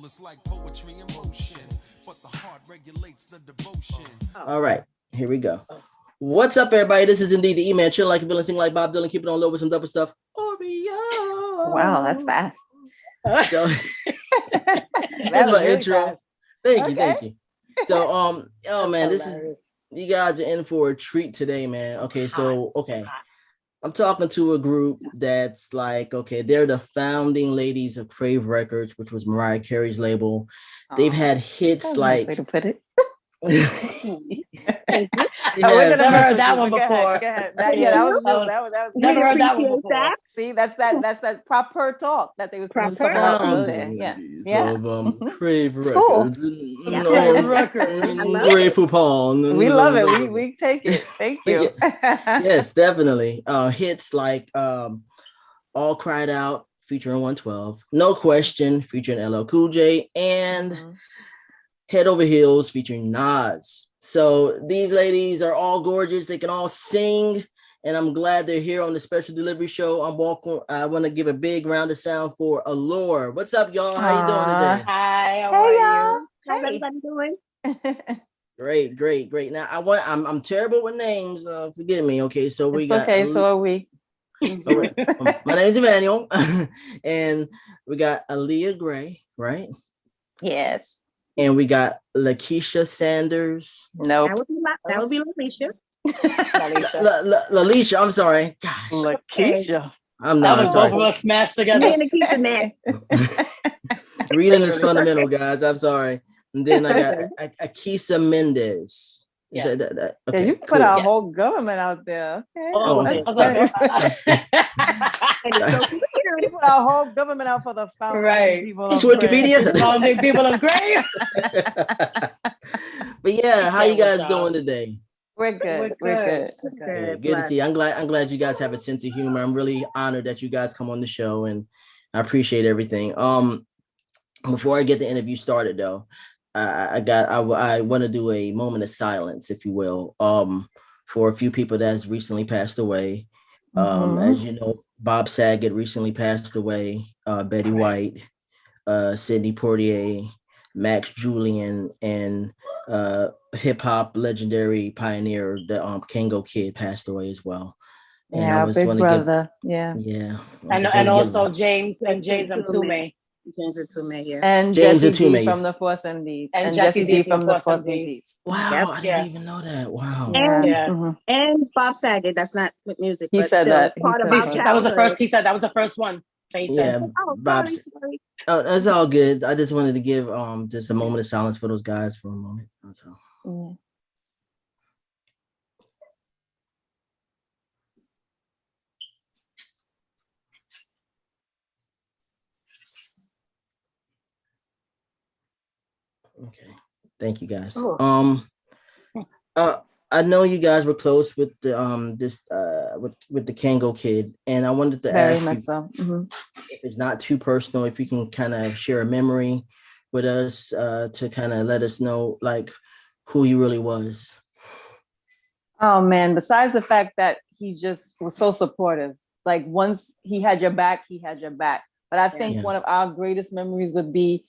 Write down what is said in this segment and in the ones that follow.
It's like poetry in motion, but the heart regulates the devotion. All right, here we go. What's up, everybody? This is indeed the E-Man, chill like a villain, sing like Bob Dylan, keep it on low with some double stuff. Oreo. Wow, that's fast. So that's my really intro. Fast. Thank you. So oh man, this is, you guys are in for a treat today, man. Okay, so I'm talking to a group that's like, they're the founding ladies of Crave Records, which was Mariah Carey's label. They've had hits like. Nice way to put it. I never heard that one before. That was never heard that one before. That. See, that's that proper talk that they was talking about earlier. Yes, Crave Records, Crave Records, Grey Poupon. We love it. We take it. Thank you. Yes, definitely. Hits like All Cried Out featuring 112, No Question featuring LL Cool J, and Head Over Heels featuring Nas. So these ladies are all gorgeous. They can all sing, and I'm glad they're here on the special delivery show. I want to give a big round of sound for Allure. What's up, y'all? How you doing today? Hi, how are you? How's everybody doing? Great. Now I'm terrible with names. Forgive me. Okay, so we got. Okay, so are we. All right. My name is Emmanuel, and we got Alia Gray, right? Yes. And we got Lakeisha Sanders. No, that would be Lalisha. Lalisha, I'm sorry. Gosh. Lakeisha. I'm not. That was both of us smashed together. Reading is fundamental, guys. I'm sorry. And then I got Akissa Mendez. Yeah. Okay, you put our whole government out there. Okay. You put our whole government out for the founding people. It's Wikipedia. Founding people of Grave. But yeah, how you guys doing today? We're good. Good to see you. I'm glad you guys have a sense of humor. I'm really honored that you guys come on the show, and I appreciate everything. Before I get the interview started, though, I want to do a moment of silence, if you will, for a few people that has recently passed away. As you know, Bob Saget recently passed away. Betty White, Sidney Poitier, Max Julian, and hip hop legendary pioneer, the Kango Kid, passed away as well. And big brother. And also James Mtume. James Mtume, yeah. And Jesse D from the Force MDs. And Jesse D from the Force MDs. Wow, I didn't even know that. Wow. And Bob Saget, that's not with music. He said that. That was the first. He said that was the first one. Bob. Oh, that's all good. I just wanted to give just a moment of silence for those guys for a moment. That's all. Okay, thank you guys. I know you guys were close with the with the Kango Kid, and I wanted to ask you, if it's not too personal, if you can kind of share a memory with us to kind of let us know like who he really was. Oh man, besides the fact that he just was so supportive, like once he had your back, he had your back. But I think one of our greatest memories would be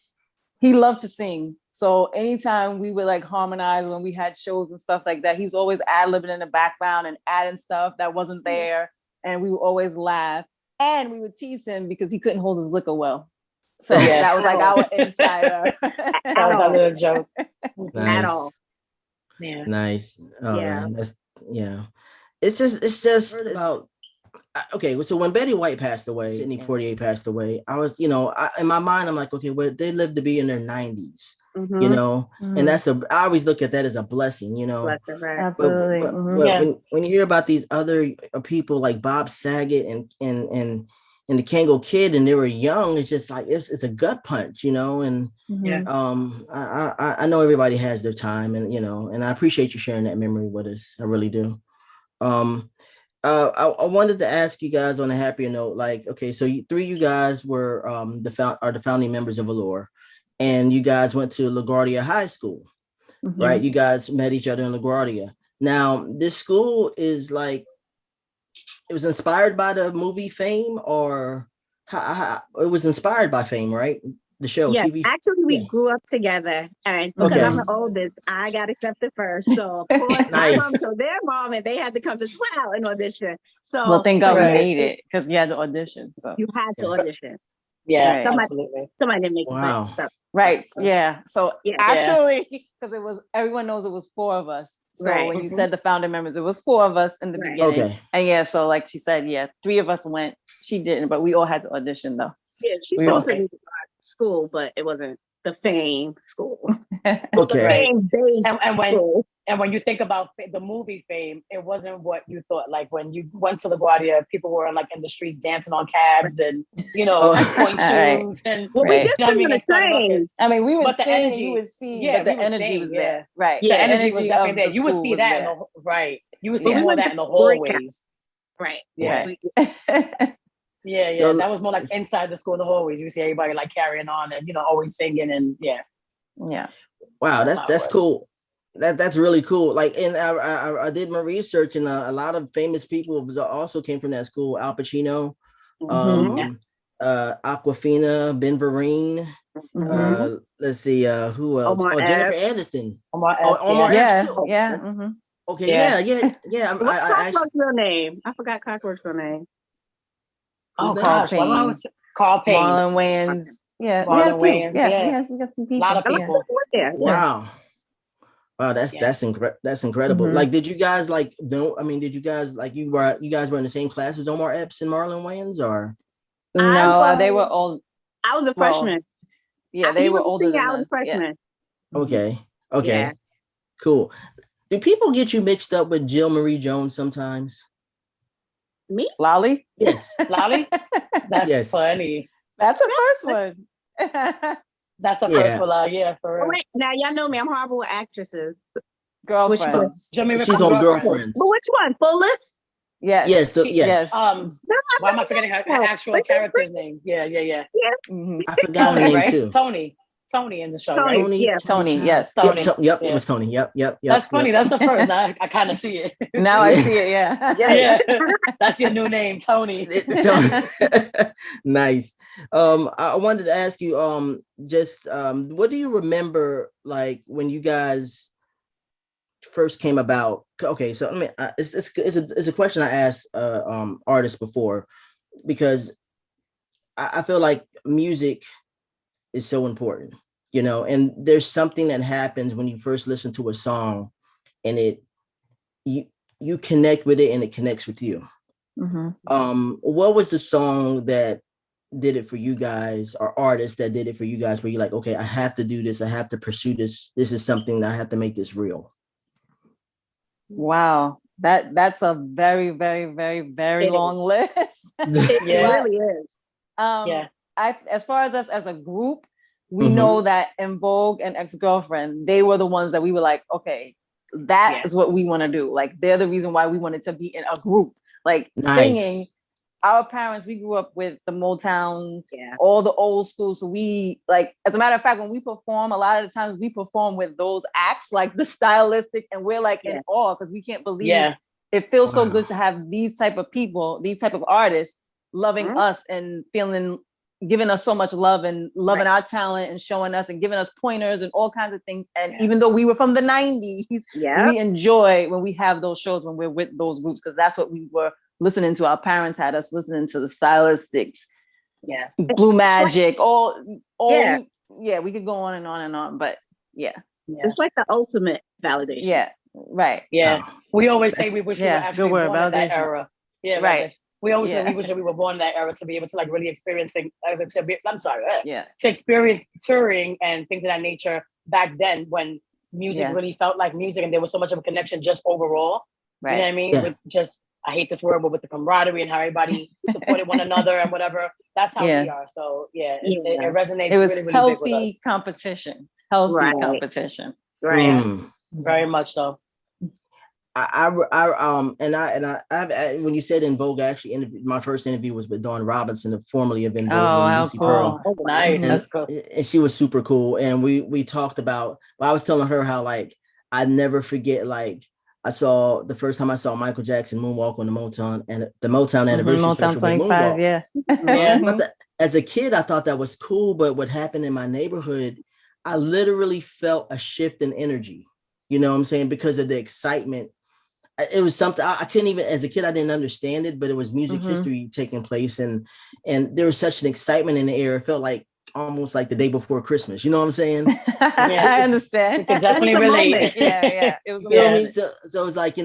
he loved to sing. So anytime we would like harmonize when we had shows and stuff like that, he was always ad-libbing in the background and adding stuff that wasn't there. And we would always laugh. And we would tease him because he couldn't hold his liquor well. So that was like our insider. That was a little joke. Nice. At all. Yeah. Nice. Oh, man. That's It's just about. Okay, so when Betty White passed away, Sidney Poitier passed away, I was, in my mind, I'm like, okay, well, they lived to be in their 90s, and I always look at that as a blessing, Absolutely. But when you hear about these other people like Bob Saget and the Kango Kid, and they were young, it's just like, it's a gut punch, and I know everybody has their time, and I appreciate you sharing that memory with us. I really do. I wanted to ask you guys on a happier note, like, okay, so you guys were the founding members of Allure, and you guys went to Laguardia High School, right? You guys met each other in LaGuardia. Now, this school is like, it was inspired by the movie Fame, or it was inspired by Fame, right? The show, Yes, TV. actually, we Yeah. grew up together, and because Okay. I'm the oldest, I got accepted first. So of course, my Nice. mom told their mom, and they had to come as well and audition. So Well, thank God we Right. made it because you had to audition. So you had to Yes. audition. Yeah, Right. absolutely. Somebody didn't make Wow. it. So, right, yeah. So Yeah. actually, because it was everyone knows it was 4 of us. So Right. when you Mhm. said the founder members, it was 4 of us in the Right. beginning. Okay. And yeah, so like she said, 3 of us went. She didn't, but we all had to audition though. yeah, she We all- supposed to be school, but it wasn't the fame school. Okay. The fame based And when school. and when you think about the movie Fame, it wasn't what you thought. Like when you went to LaGuardia, people were like in the streets dancing on cabs and point Right. shoes and Well, we Right. did you know what I sing mean, on and the started train. ruckus. I mean, we would But the sing, energy- you would see, yeah, but the we would energy sing, was yeah. there. Right. Yeah, The energy was of definitely there. the You would school see was that there. right. You would see Yeah. more of that in the Breakout. hallways. Right. Yeah. Right. Yeah. So- That was more like inside the school in the hallways. You see everybody like carrying on and always singing and yeah. Yeah. Wow, That's how it that's was. cool. That's really cool. Like, and I did my research, and a lot of famous people also came from that school. Al Pacino, Mhm. Aquafina, Ben Vereen. Mhm. Let's see, who else? Omar Jennifer Epps. Aniston. Omar Oh, Epps, Omar yeah. Epps Yeah. too. Yeah. Mhm. Okay, Yeah. yeah. What's I actually, Cockroach's real name? I forgot Cockroach's real name. Oh Who's that? gosh, Carl what was Carl Payne. Marlon Wayans. Yeah. We had a Marlon few. Wayans, Yeah. yeah. We got some people. A lot of A lot of people. people went there. Wow. Wow, that's Yeah. that's incredible. Mhm. Like, did you guys did you guys you guys were in the same class as Omar Epps and Marlon Wayans, or? No, they were old. I was a Well, freshman. Yeah, they He were was a older senior, than I was us. a freshman. Okay, Yeah. cool. Do people get you mixed up with Jill Marie Jones sometimes? Me? Lolly? Yes. Lolly? That's Yes. funny. That's the first one. That's the Yeah. first one, yeah, for Oh, real. wait, now y'all know me. I'm horrible with actresses. Girlfriends. Jimmy She's on Girlfriend. Girlfriends. But which one? Full Lips? Yes. Yes, Yes. No, I Why am I forgetting her actual What's her character's name? Yeah. Mhm. I forgot her Tony, name right? too. Tony in the show, Tony. right? Yeah. Tony, yes. Tony. Yep, Yeah. it was Tony. Yep. That's funny. That's the first. Now I kind of see it. Now I see it. Yeah. Yeah. Yeah. That's your new name, Tony. Nice. I wanted to ask you, what do you remember, like, when you guys first came about? Okay, so I mean, it's a question I asked artists before, because I feel like music is so important, and there's something that happens when you first listen to a song, and you connect with it, and it connects with you. Mhm. What was the song that did it for you guys, or artists that did it for you guys, where you're like, okay, I have to do this, I have to pursue this, this is something that I have to make this real? Wow. That's a very, very, very, very It long list. It Yeah. really is. Yeah. As far as us as a group, we Mhm. know that In Vogue and Ex-Girlfriend, they were the ones that we were like, okay, that is what we want to do. Like, they're the reason why we wanted to be in a group. Like, Nice. singing. Our parents, we grew up with the Motown, all the old school. So we, like, as a matter of fact, when we perform, a lot of the times we perform with those acts, like the stylistics, and we're like in awe because we can't believe it feels so good to have these type of people, these type of artists loving us and giving us so much love and loving our talent and showing us and giving us pointers and all kinds of things. And even though we were from the 90s, we enjoy when we have those shows, when we're with those groups, because that's what we were listening to. Our parents had us listening to the Stylistics, Blue Magic, we could go on and on and on, but it's like the ultimate validation. We always say we wish we were actually born in that era. We always say we wish that we were born in that era to be able to like really experiencing to experience touring and things of that nature back then, when music really felt like music, and there was so much of a connection just overall. You know what I mean? With just, I hate this word, but with the camaraderie and how everybody supported one another and whatever. That's how we are. So it resonates. It was really, really healthy big with us. competition. Healthy competition. Very much so. When you said In Vogue, I actually interviewed, my first interview was with Dawn Robinson, formerly of In Vogue. Oh, how Lucy cool. Pearl. Oh, nice. That's cool. And she was super cool. And we talked about, I was telling her how, like, I never forget, like, the first time I saw Michael Jackson moonwalk on the Motown anniversary Motown special with 25, Moonwalk. as a kid, I thought that was cool, but what happened in my neighborhood, I literally felt a shift in energy. You know what I'm saying? Because of the excitement. It was something I couldn't even, as a kid, I didn't understand it, but it was music history taking place. And there was such an excitement in the air. It felt like almost like the day before Christmas. You know what I'm saying? I understand. You can definitely relate. Yeah. It was you know what I mean? So it was like,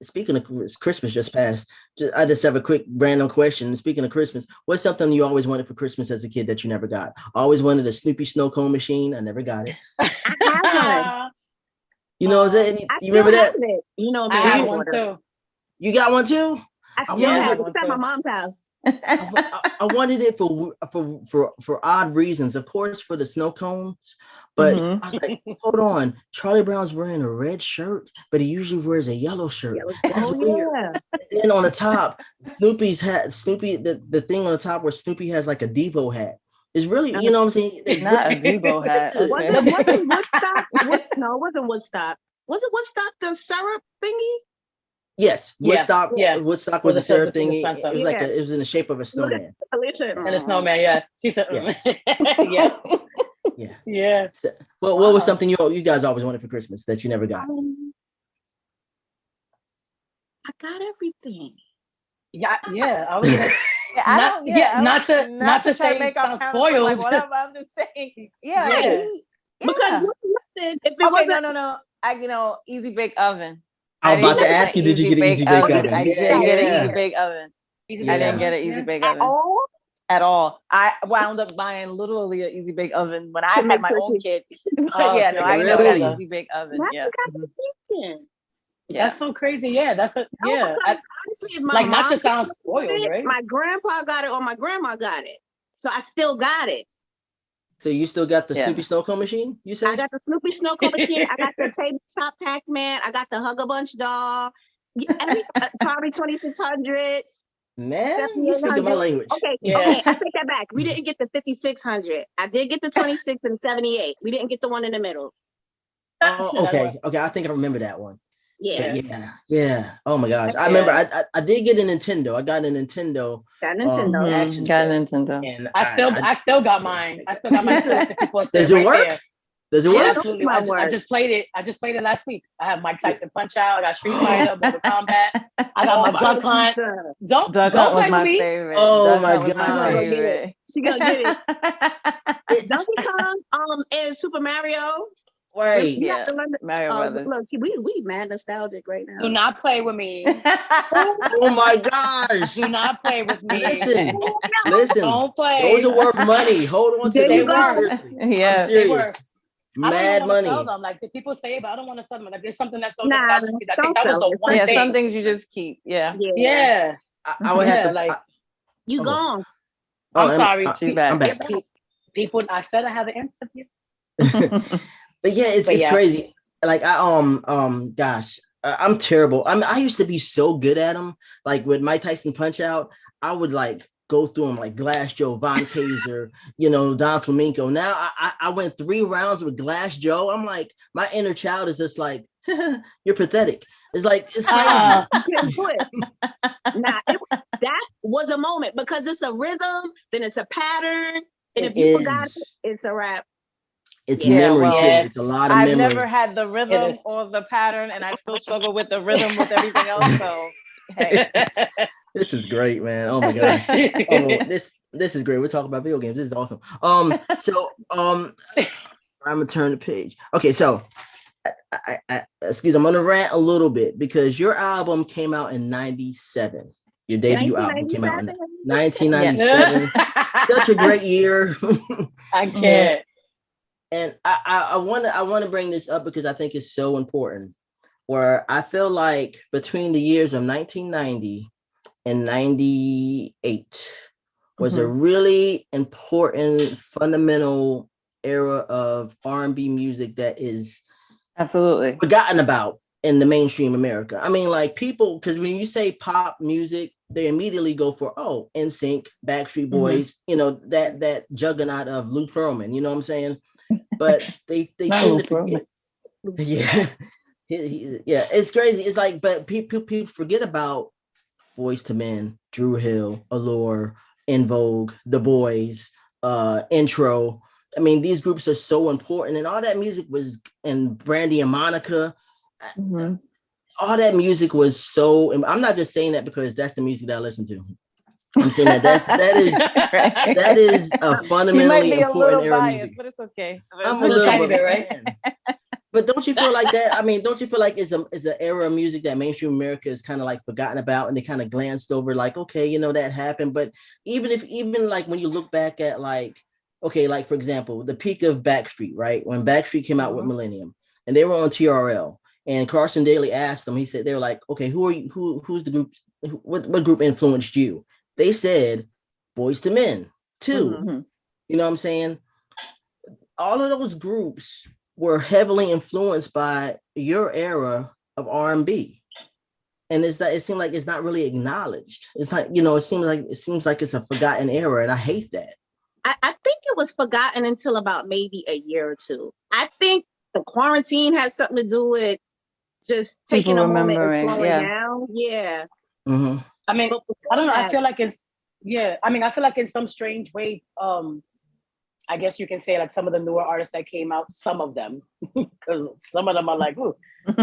speaking of Christmas just passed, I just have a quick random question. Speaking of Christmas, what's something you always wanted for Christmas as a kid that you never got? I always wanted a Snoopy snow cone machine. I never got it. I have one. You know what I'm saying? You remember that? It. You know, I have one too. You got one too? I still have it. It's at my mom's house. I wanted it for odd reasons, of course, for the snow cones. But I was like, hold on, Charlie Brown's wearing a red shirt, but he usually wears a yellow shirt. That's weird. And then on the top, Snoopy's hat, the thing on the top where Snoopy has like a Devo hat. It's really, you know what I'm saying? Not a Devo hat. Wasn't Woodstock? No, it wasn't Woodstock. Was it Woodstock the syrup thingy? Yes, Woodstock. Yeah. Woodstock was a syrup thingy. It was like it was in the shape of a snowman. And a snowman, yeah. She said, yes. Yeah. Well, what was something you guys always wanted for Christmas that you never got? I got everything. Yeah. I was. Not to say it sounds spoiled. Like whatever, I'm just saying. Yeah. Because if it wasn't no, easy bake oven. I was about to ask you, did you get an easy bake oven? I did get an easy bake oven. I didn't get an easy bake oven at all. I wound up buying literally an easy bake oven when I had my own kid. I never got an easy bake oven. That's so crazy. Yeah, honestly, like not to sound spoiled, right? My grandpa got it or my grandma got it, so I still got it. So you still got the Snoopy snow cone machine? You said I got the Snoopy snow cone machine. I got the tabletop Pac-Man. I got the Hug-a-Bunch doll. Atari 2600s. Man, you speaking my language. Okay, I take that back. We didn't get the 5600. I did get the 26 and 78. We didn't get the one in the middle. Oh, okay. I think I remember that one. Yeah. Oh my gosh, I remember. I did get a Nintendo. I got a Nintendo. Got a Nintendo. Got a Nintendo. And I still got mine. I still got my 64. Does it work? Does it work? Absolutely. I just played it. I just played it last week. I have Mike Tyson Punch Out. I got Street Fighter, Mortal Kombat. I got my Duck Hunt. Don't play with me. Favorite. Oh my god. She gonna get it. Donkey Kong and Super Mario. Right. Mario Brothers. Look, we mad nostalgic right now. Do not play with me. Oh my gosh. Do not play with me. Listen. Don't play. Those are worth money. Hold on to them. Yeah. I'm serious. Mad money. Sell them. Like the people say it, but I don't want to sell them. Like there's something that's so nostalgic. I think that was the one thing. Some things you just keep. Yeah. I would have to like you gone. I'm sorry. I'm back. People, I said I have an interview. But yeah, it's crazy. Like gosh, I'm terrible. I used to be so good at them. Like with Mike Tyson Punch Out, I would like go through them like Glass Joe, Von Kaiser, Don Flamenco. Now I went 3 rounds with Glass Joe. I'm like, my inner child is just like, you're pathetic. It's like, it's crazy. That was a moment because it's a rhythm, then it's a pattern, and if you forgot it, it's a wrap. It's memory, too. It's a lot of memory. I've never had the rhythm or the pattern, and I still struggle with the rhythm with everything else. So, hey. This is great, man. Oh my gosh. This is great. We're talking about video games. This is awesome. I'm gonna turn the page. Okay, so excuse me, I'm gonna rant a little bit because your album came out in 97. Your debut album came out in 1997. Such a great year. I can't. And I want to bring this up because I think it's so important. Where I feel like between the years of 1990 and 98 was a really important, fundamental era of R&B music that is absolutely forgotten about in the mainstream America. I mean, like people, because when you say pop music, they immediately go for NSYNC, Backstreet Boys, that juggernaut of Lou Pearlman. You know what I'm saying? But they tend to forget. Yeah, it's crazy. It's like, but people forget about Boyz II Men, Drew Hill, Allure, In Vogue, The Boys, Intro. I mean, these groups are so important, and all that music was, and Brandy and Monica. Mm-hmm. All that music was so. I'm not just saying that because that's the music that I listen to. I'm saying that is a fundamentally important era biased, music. But it's okay. I'm a little bit, right? But don't you feel like that? I mean, don't you feel like it's an era of music that mainstream America is kind of like forgotten about, and they kind of glanced over, like, okay, you know, that happened. But even like when you look back at like, okay, like for example, the peak of Backstreet, right? When Backstreet came out with Millennium, and they were on TRL, and Carson Daly asked them, he said, they were like, okay, who are you? Who's the group? What group influenced you? They said Boyz II Men, too. Mm-hmm. You know what I'm saying? All of those groups were heavily influenced by your era of R&B. And it seems like it's not really acknowledged. It's not, you know, it seems like it's a forgotten era, and I hate that. I think it was forgotten until about maybe a year or two. I think the quarantine has something to do with just taking a moment and slowing down. Yeah. Mm-hmm. I mean, I don't know. I feel like I feel like in some strange way, I guess you can say like some of the newer artists that came out, some of them, because some of them are like, ooh,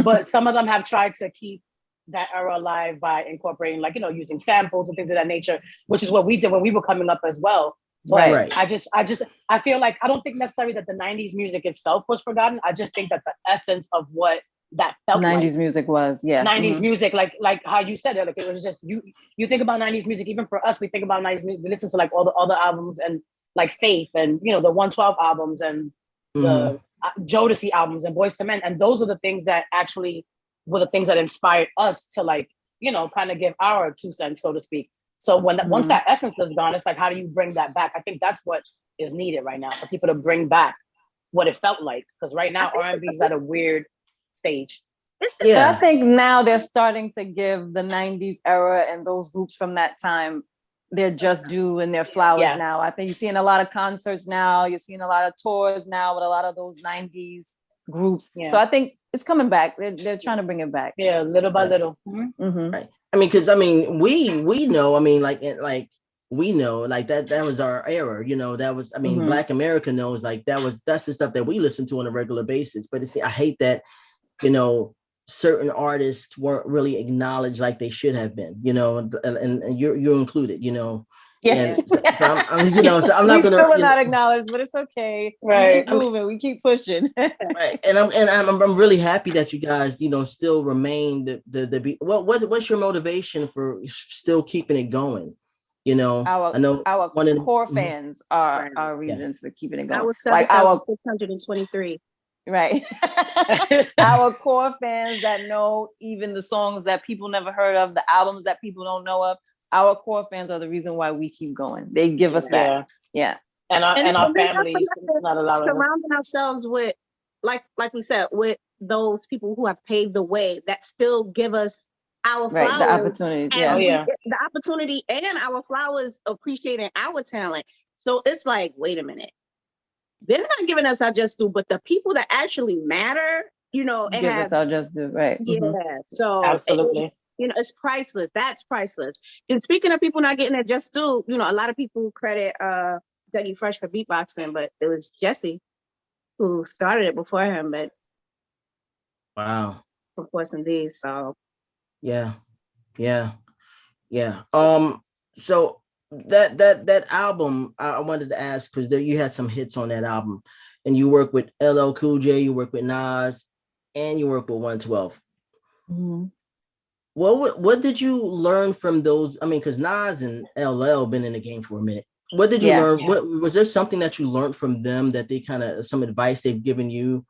but some of them have tried to keep that era alive by incorporating, like, you know, using samples and things of that nature, which is what we did when we were coming up as well. But right. I feel like, I don't think necessarily that the 90s music itself was forgotten. I just think that the essence of what that felt 90s music was, 90s music, like how you said it, like it was just, you think about 90s music, even for us, we think about 90s music, we listen to like all the other albums and like Faith and, you know, the 112 albums and the Jodeci albums and Boyz II Men. And those are the things that actually were the things that inspired us to, like, you know, kind of give our 2 cents, so to speak. So when once that essence is gone, it's like, how do you bring that back? I think that's what is needed right now, for people to bring back what it felt like. Because right now R&B is at a weird stage. Yeah. I think now they're starting to give the 90s era and those groups from that time their just due and their flowers now. I think you're seeing a lot of concerts now. You're seeing a lot of tours now with a lot of those 90s groups. Yeah. So I think it's coming back. They're trying to bring it back. Yeah, little by little. Mm-hmm. Right. I mean, because I mean, we know. I mean, like we know, like that was our era. You know, that was. I mean, Black America knows, like that's the stuff that we listen to on a regular basis. But I hate that, you know, certain artists weren't really acknowledged like they should have been, you know, and you're included, you know. Yes. So I'm you know, so I'm not gonna. We still are not acknowledged, but it's okay. Right. We keep moving. We keep pushing. Right. And I'm really happy that you guys, you know, still remain the what's your motivation for still keeping it going? You know, I know our core fans are our reasons for keeping it going. I was like our 623. Right. Our core fans that know even the songs that people never heard of, the albums that people don't know of, our core fans are the reason why we keep going. They give us that. Yeah. And our families not allowing surrounding ourselves with, like we said, with those people who have paved the way that still give us our flowers. The opportunities. The opportunity and our flowers appreciating our talent. So it's like, wait a minute. They're not giving us our just due, but the people that actually matter, you know, and give us our just due, right? Yeah. So absolutely. You know, it's priceless. That's priceless. And speaking of people not getting their just due, you know, a lot of people credit Dougie Fresh for beatboxing, but it was Jesse who started it before him. But wow, of course, indeed. So yeah. So that album, I wanted to ask, because you had some hits on that album, and you work with LL Cool J, you work with Nas, and you work with 112. Mm-hmm. What did you learn from those? I mean, because Nas and LL been in the game for a minute. What did you learn? Yeah. What was there something that you learned from them that they kind of, some advice they've given you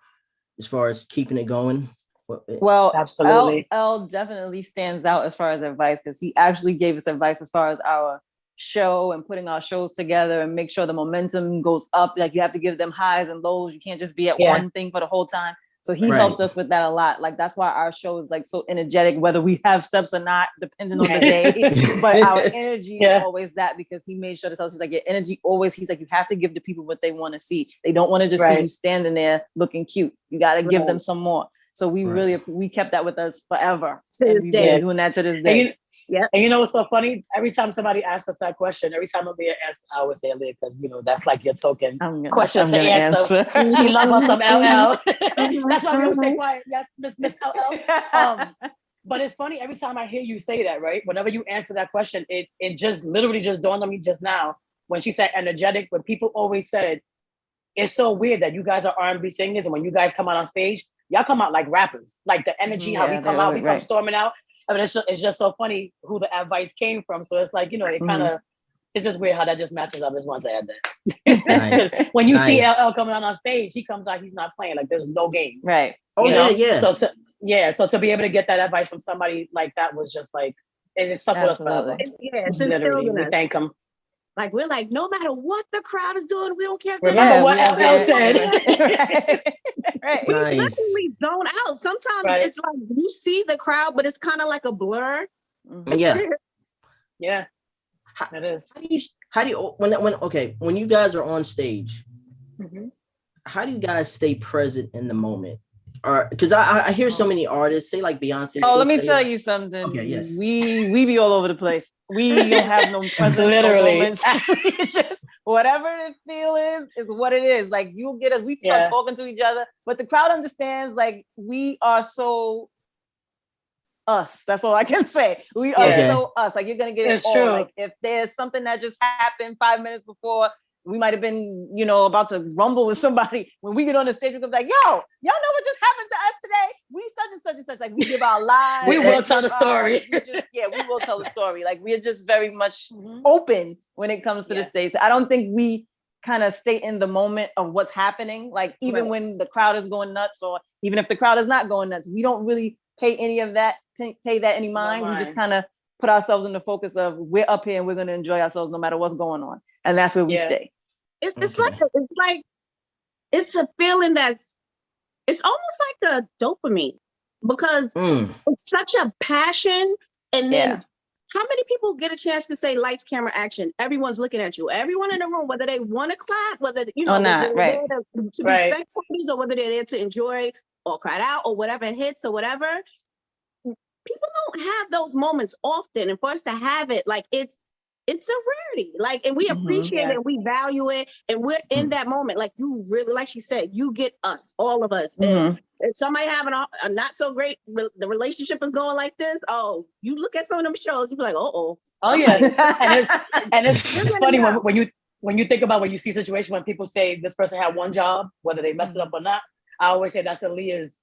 as far as keeping it going? Well, absolutely. L definitely stands out as far as advice, because he actually gave us advice as far as our show and putting our shows together and make sure the momentum goes up. Like, you have to give them highs and lows. You can't just be at one thing for the whole time. So he helped us with that a lot. Like, that's why our show is like so energetic, whether we have steps or not, depending on the day. But our energy is always that, because he made sure to tell us, he's like, your energy always, he's like, you have to give the people what they want to see. They don't want to just see you standing there looking cute. You got to give them some more. So we really, we kept that with us forever. And we've been doing that to this day. Yeah. And you know what's so funny? Every time somebody asks us that question, every time Alia asks, I always say Alia because that's like your token question to answer. She loves us some LL. That's why we always say quiet. Yes, Miss LL. But it's funny every time I hear you say that, right? Whenever you answer that question, it just literally just dawned on me just now when she said energetic. When people always said it's so weird that you guys are R&B singers, and when you guys come out on stage, y'all come out like rappers, like the energy, how we come out, we come storming out. I mean, it's just so funny who the advice came from. So it's like, it kind of, it's just weird how that just matches up. I just want to add that. Nice. When you see LL coming out on stage, he comes out, he's not playing, like there's no games. Right. Oh, yeah. So to be able to get that advice from somebody like that was just like, it stuck with us forever. Yeah, literally, we thank him. Like, we're like, no matter what the crowd is doing, we don't care if remember what LL said. Right. Nice. We zone out. Sometimes it's like you see the crowd, but it's kind of like a blur. Yeah. Yeah. It is. How do you when you guys are on stage, how do you guys stay present in the moment? Because I hear so many artists say like Beyonce. Oh, let me tell you something. Okay, yes. We be all over the place. We don't have no presence. Literally. No moments. Just whatever the feel is what it is. Like you'll get us. We start talking to each other, but the crowd understands. Like we are so us. That's all I can say. We are so us. Like you're gonna get it all. True. Like if there's something that just happened 5 minutes before. We might have been, about to rumble with somebody. When we get on the stage, we're gonna be like, yo, y'all know what just happened to us today? We such and such and such. Like we give our lives. We will tell the story. We will tell the story. Like we're just very much open when it comes to the stage. So I don't think we kind of stay in the moment of what's happening. Like even when the crowd is going nuts, or even if the crowd is not going nuts, we don't really pay any of that, pay that any mind. We just kind of put ourselves in the focus of we're up here and we're going to enjoy ourselves no matter what's going on. And that's where we stay. It's a feeling it's almost like a dopamine because it's such a passion. And then how many people get a chance to say lights, camera, action? Everyone's looking at you. Everyone in the room, whether they want to clap, whether they're there to be spectators, or whether they're there to enjoy or cry out or whatever hits or whatever. People don't have those moments often, and for us to have it, like it's a rarity. Like, and we appreciate it, and we value it, and we're in that moment. Like you really, like she said, you get us, all of us. And if somebody having a not so great, the relationship is going like this. Oh, you look at some of them shows, you be like, oh yeah. and it's funny when you think about when you see situations when people say this person had one job, whether they mess it up or not. I always say that's Alia's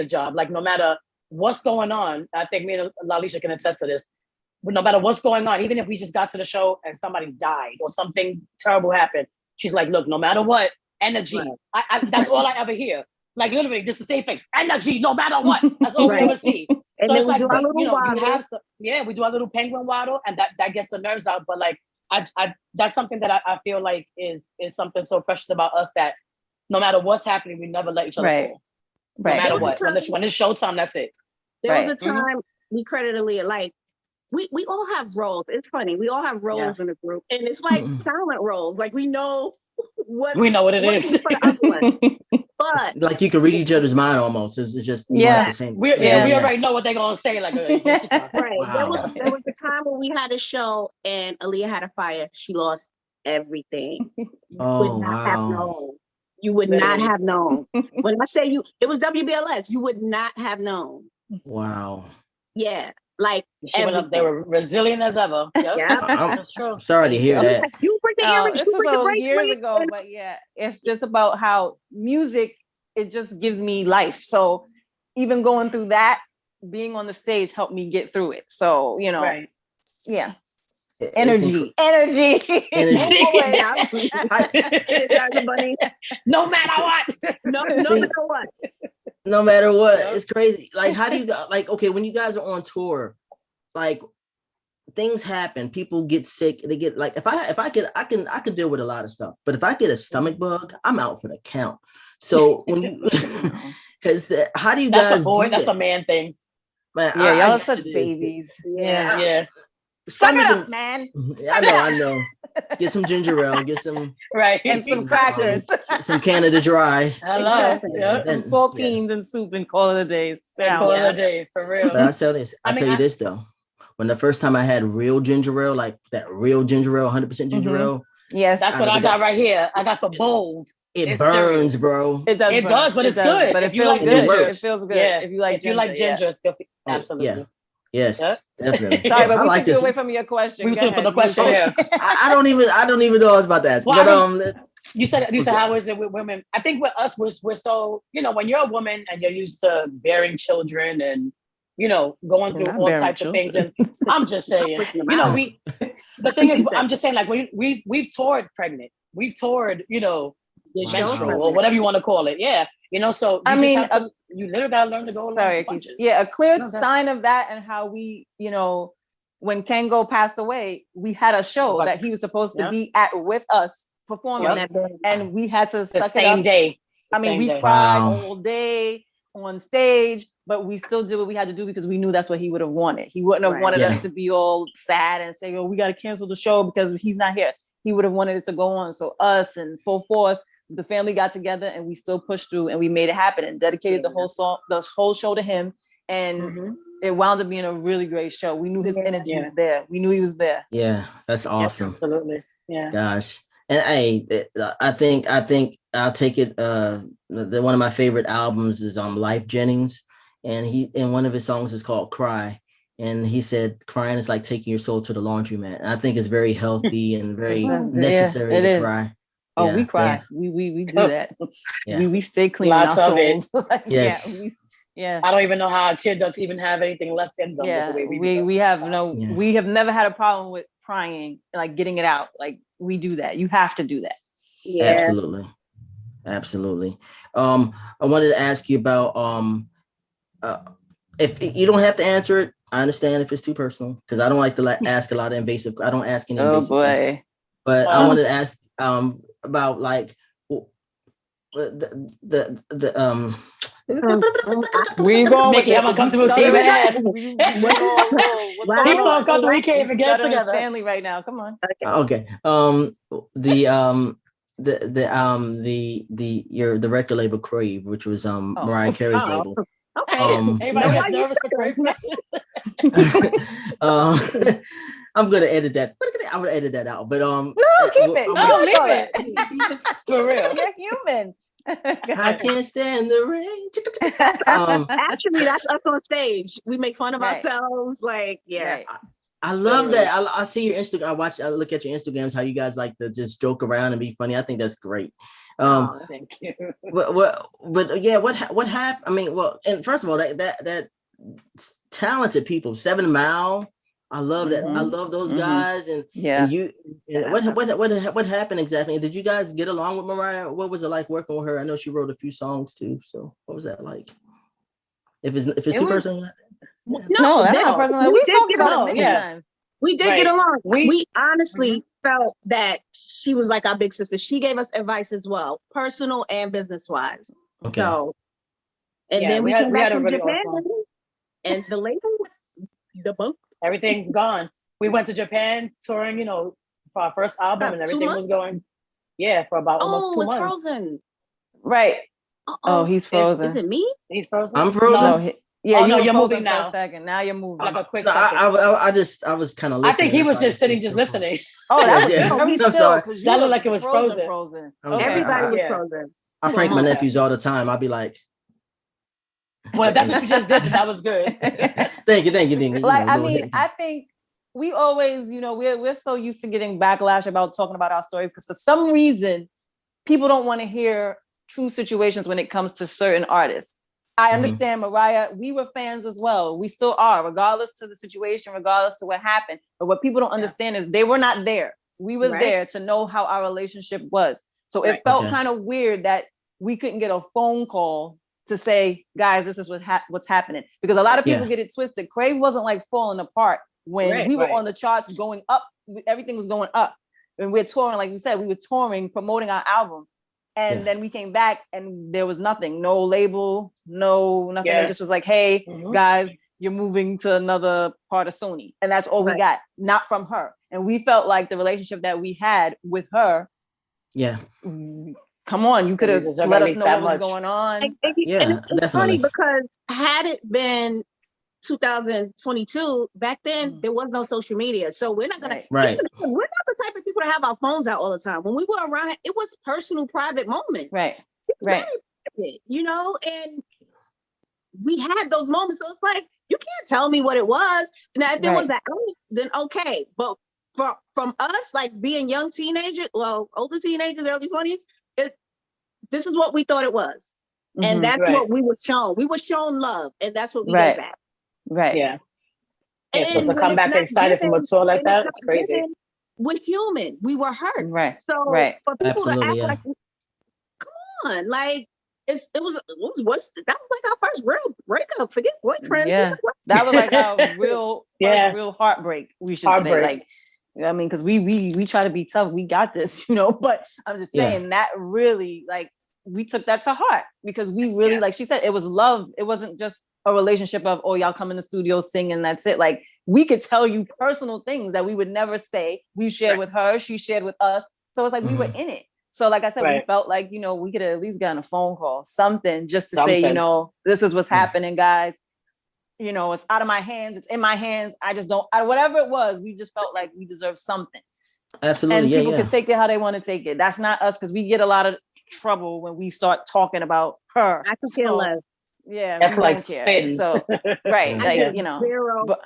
job. Like no matter what's going on, I think me and Lalisha can attest to this. But no matter what's going on, even if we just got to the show and somebody died or something terrible happened, she's like, look, no matter what, energy. That's all I ever hear. Like literally, just the same face, energy, no matter what. That's all we ever see. And so it's like, we do our little penguin waddle, and that gets the nerves out. But like, I that's something that I feel like is something so precious about us that no matter what's happening, we never let each other fall. No matter what. When it's showtime, that's it. There was a time we credit Alia, like we all have roles. It's funny. We all have roles in the group. And it's like silent roles. Like we know what it is. But like you can read each other's mind almost. It's just the same. We already know what they're gonna say. Like Wow. There was a time when we had a show and Alia had a fire. She lost everything. You would not have known. When I say it was WBLS, you would not have known. Wow. Yeah. Like she went up, they were resilient as ever. Yep. Yeah. That's true. I'm sorry to hear that. You bring the earrings, you bring the bracelet. Years ago, but it's just about how music, it just gives me life. So even going through that, being on the stage helped me get through it. So, Energy. No matter what. No matter what. It's crazy. Like, how do you when you guys are on tour, like things happen, people get sick, they get like I can deal with a lot of stuff, but if I get a stomach bug, I'm out for the count. So when you because how do you guys that's a man thing. Man, y'all are such babies. Yeah. Suck it up, man. I know. Get some ginger ale, get some and some crackers, some Canada Dry. I love it. Some saltines and soup and call it a day. Call it a day for real. But I tell you this though. when the first time I had real ginger ale, like that real ginger ale, 100% ginger ale. Yes, that's what I got right here. I got the bold. It burns, bro. It does. It does, but it's good. But if you like good. ginger, it feels good. Yeah. If you like ginger, it's good. Absolutely. Yes, definitely. Sorry, but we like took you away from your question. We took for the question. Yeah. I don't even know what I was about to ask. Well, but you said how is it with women? I think with us, we're so, when you're a woman and you're used to bearing children and going through all types of things, and I'm just saying, the thing is, I'm just saying, like we've toured pregnant, we've toured, menstrual or whatever you want to call it, so you literally gotta learn to go along. A clear sign of that, and how we, when Kango passed away, we had a show that he was supposed to be at with us performing, and we had to suck it up. Same day. We cried all day on stage, but we still did what we had to do because we knew that's what he would have wanted. He wouldn't have wanted us to be all sad and say, we got to cancel the show because he's not here. He would have wanted it to go on. So us and full force, the family got together and we still pushed through and we made it happen and dedicated the whole show to him. And it wound up being a really great show. We knew his energy was there. We knew he was there. Yeah, that's awesome. Yes, absolutely. Yeah. Gosh. And I think I'll take it. One of my favorite albums is Life Jennings, and one of his songs is called "Cry," and he said crying is like taking your soul to the laundromat. And I think it's very healthy and very necessary to cry. Oh, we cry. Yeah. We do that. Yeah. We stay clean in our souls. Yes. I don't even know how our tear ducts even have anything left in them. Yeah. We have never had a problem with crying, like getting it out. Like we do that. You have to do that. Yeah. Absolutely. I wanted to ask you about if you don't have to answer it, I understand if it's too personal, because I don't like to ask a lot of invasive. I don't ask any invasive questions. But I wanted to ask about like the we going Mickey, I'm uncomfortable team ass. He's so uncomfortable he can't even get together. Stanley right now, come on. Okay. The record label Crave, which was Mariah Carey's label. Okay. Anybody gets nervous for Crave questions? I'm gonna edit that. I'm gonna edit that out. But no, keep it. No, leave it. For real. You're human. I can't stand the rain. Actually, that's us on stage. We make fun of ourselves. Like, Right. I love that. I see your Instagram. I look at your Instagrams, how you guys like to just joke around and be funny. I think that's great. Thank you. But yeah, what happened? I mean, well, and first of all, that talented people, 7 Mile. I love that. I love those guys. And what happened exactly? Did you guys get along with Mariah? What was it like working with her? I know she wrote a few songs too. So what was that like? If it's too personal. No, that's not personal. We talked about it many times. We did get along. We honestly felt that she was like our big sister. She gave us advice as well, personal and business wise. Okay. So, and then we came back from Japan, and the label debunked. Everything's gone. We went to Japan touring, for our first album, and everything was going. Yeah, for about almost 2 months. Oh, it's frozen. Right. Oh, he's frozen. Is it me? He's frozen. I'm frozen. No, you're moving now. For a second. Now you're moving. Like a quick second. I was kind of listening. I think he was just sitting, just listening. Oh, that was I'm sorry. That looked like it was frozen. Okay. Everybody was frozen. I prank my nephews all the time. I'll be like, well, if that's what you just did, that was good. Thank you. Like, I think we always, we're so used to getting backlash about talking about our story because for some reason, people don't want to hear true situations when it comes to certain artists. I understand Mariah, we were fans as well. We still are, regardless to the situation, regardless to what happened. But what people don't understand is they were not there. We was there to know how our relationship was. So it felt kind of weird that we couldn't get a phone call to say, guys, this is what's happening. Because a lot of people get it twisted. Crave wasn't like falling apart when we were on the charts going up. Everything was going up. And we're touring, like we said, we were touring, promoting our album. And then we came back and there was nothing, no label, nothing. It just was like, hey, guys, you're moving to another part of Sony. And that's all we got, not from her. And we felt like the relationship that we had with her. Yeah. Come on, you could have let us know what was going on. And it's funny because had it been 2022. Back then, there was no social media, so we're not gonna. We're not the type of people to have our phones out all the time. When we were around, it was personal, private moment. Right. Very private, you know, and we had those moments. So it's like you can't tell me what it was. Now, if it was that, then okay. But from us, like being young teenagers, well, older teenagers, early 20s, this is what we thought it was. And that's what we were shown. We were shown love, and that's what we gave back. Right. Yeah. So to come back excited from a tour like that, it's crazy. We're human. We were hurt. Right. So for people to act like, come on, like it was worse. That was like our first real breakup. Forget boyfriends. Yeah. That was like our real heartbreak. We should say, like, I mean, because we try to be tough. We got this, you know. But I'm just saying that really, like, we took that to heart because we really, like she said, it was love. It wasn't just a relationship of, oh, y'all come in the studio, sing, and that's it. Like, we could tell you personal things that we would never say. We shared with her, she shared with us. So it's like we were in it. So like I said, we felt like, you know, we could have at least gotten a phone call, something just to say, you know, this is what's happening, guys. You know, it's out of my hands. It's in my hands. I just don't, whatever it was, we just felt like we deserved something. Absolutely. And people can take it how they want to take it. That's not us, because we get a lot of trouble when we start talking about her. I could care less. Yeah, that's like spitting. So like, you know, but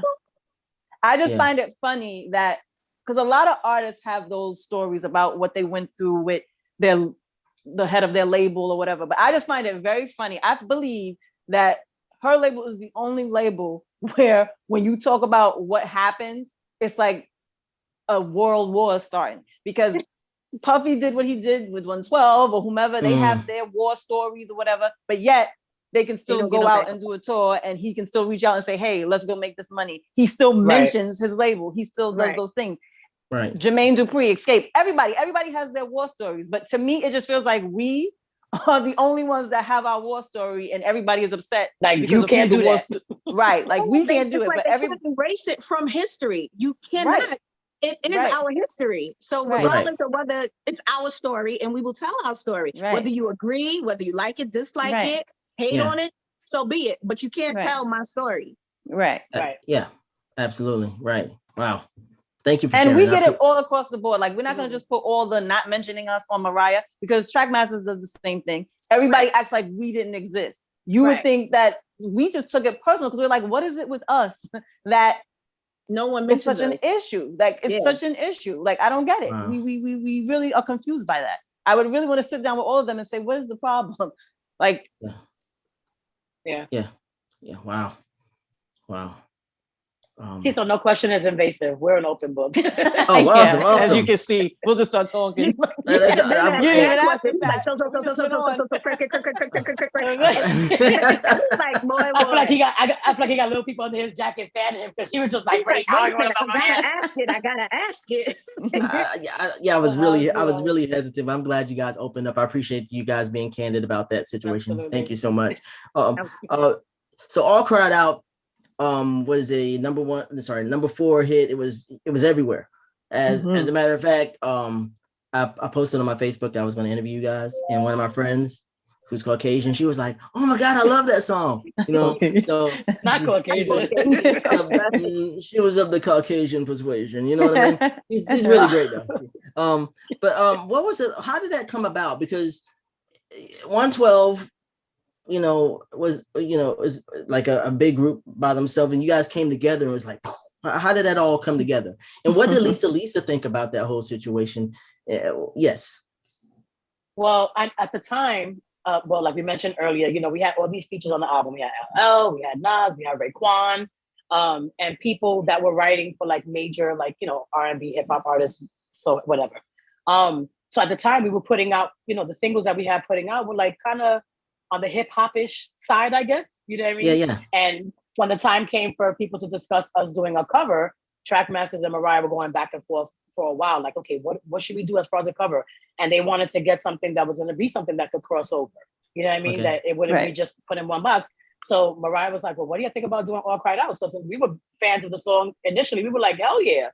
I just find it funny that because a lot of artists have those stories about what they went through with the head of their label or whatever. But I just find it very funny. I believe that her label is the only label where when you talk about what happens, it's like a world war starting, because Puffy did what he did with 112 or whomever. They have their war stories or whatever, but yet they can still go out and do a tour, and he can still reach out and say, hey, let's go make this money. He still mentions his label. He still does those things. Right. Jermaine Dupri, Escape. Everybody has their war stories. But to me, it just feels like we are the only ones that have our war story, and everybody is upset. Like, you can't do that. Right. Like, we can't do it. Like, but can't erase it from history. You cannot. Right. It is our history. So regardless of whether it's our story, and we will tell our story, whether you agree, whether you like it, dislike it, hate on it, so be it. But you can't tell my story. Right. Yeah, absolutely. Right. Wow. Thank you for sharing. And we get it all across the board. Like, we're not going to just put all the not mentioning us on Mariah, because Trackmasters does the same thing. Everybody acts like we didn't exist. You would think that we just took it personal, because we're like, what is it with us that no one mentions it's such an issue? Like, it's such an issue. Like, I don't get it. Wow. We really are confused by that. I would really want to sit down with all of them and say, what is the problem? Like, yeah. Wow. So no question is invasive. We're an open book. Oh, awesome. As you can see, we'll just start talking. Like, boy, I feel like he got little people under his jacket fanning him, because he was just like, I gotta ask it. I was really hesitant. I'm glad you guys opened up. I appreciate you guys being candid about that situation. Absolutely. Thank you so much. So All Cried Out was a number 4 hit. It was everywhere. As a matter of fact, I posted on my Facebook that I was going to interview you guys, and one of my friends who's Caucasian, she was like, "Oh my God, I love that song." You know, so not Caucasian. She was of the Caucasian persuasion. You know what I mean? He's really great though. But what was it? How did that come about? Because 112, was like a big group by themselves, and you guys came together and was like, how did that all come together? And what did Lisa think about that whole situation? Yes. Well, at the time, like we mentioned earlier, we had all these features on the album. We had LL, we had Nas, we had Raekwon, and people that were writing for like major, like, R&B, hip hop artists, so whatever. So at the time we were putting out, the singles that we had putting out were like kind of on the hip hop-ish side, I guess. You know what I mean? Yeah. And when the time came for people to discuss us doing a cover, Trackmasters and Mariah were going back and forth for a while. Like, okay, what should we do as far as a cover? And they wanted to get something that was going to be something that could cross over. You know what I mean? Okay. That it wouldn't be just put in one box. So Mariah was like, well, what do you think about doing All Cried Out? So since we were fans of the song initially, we were like, hell yeah.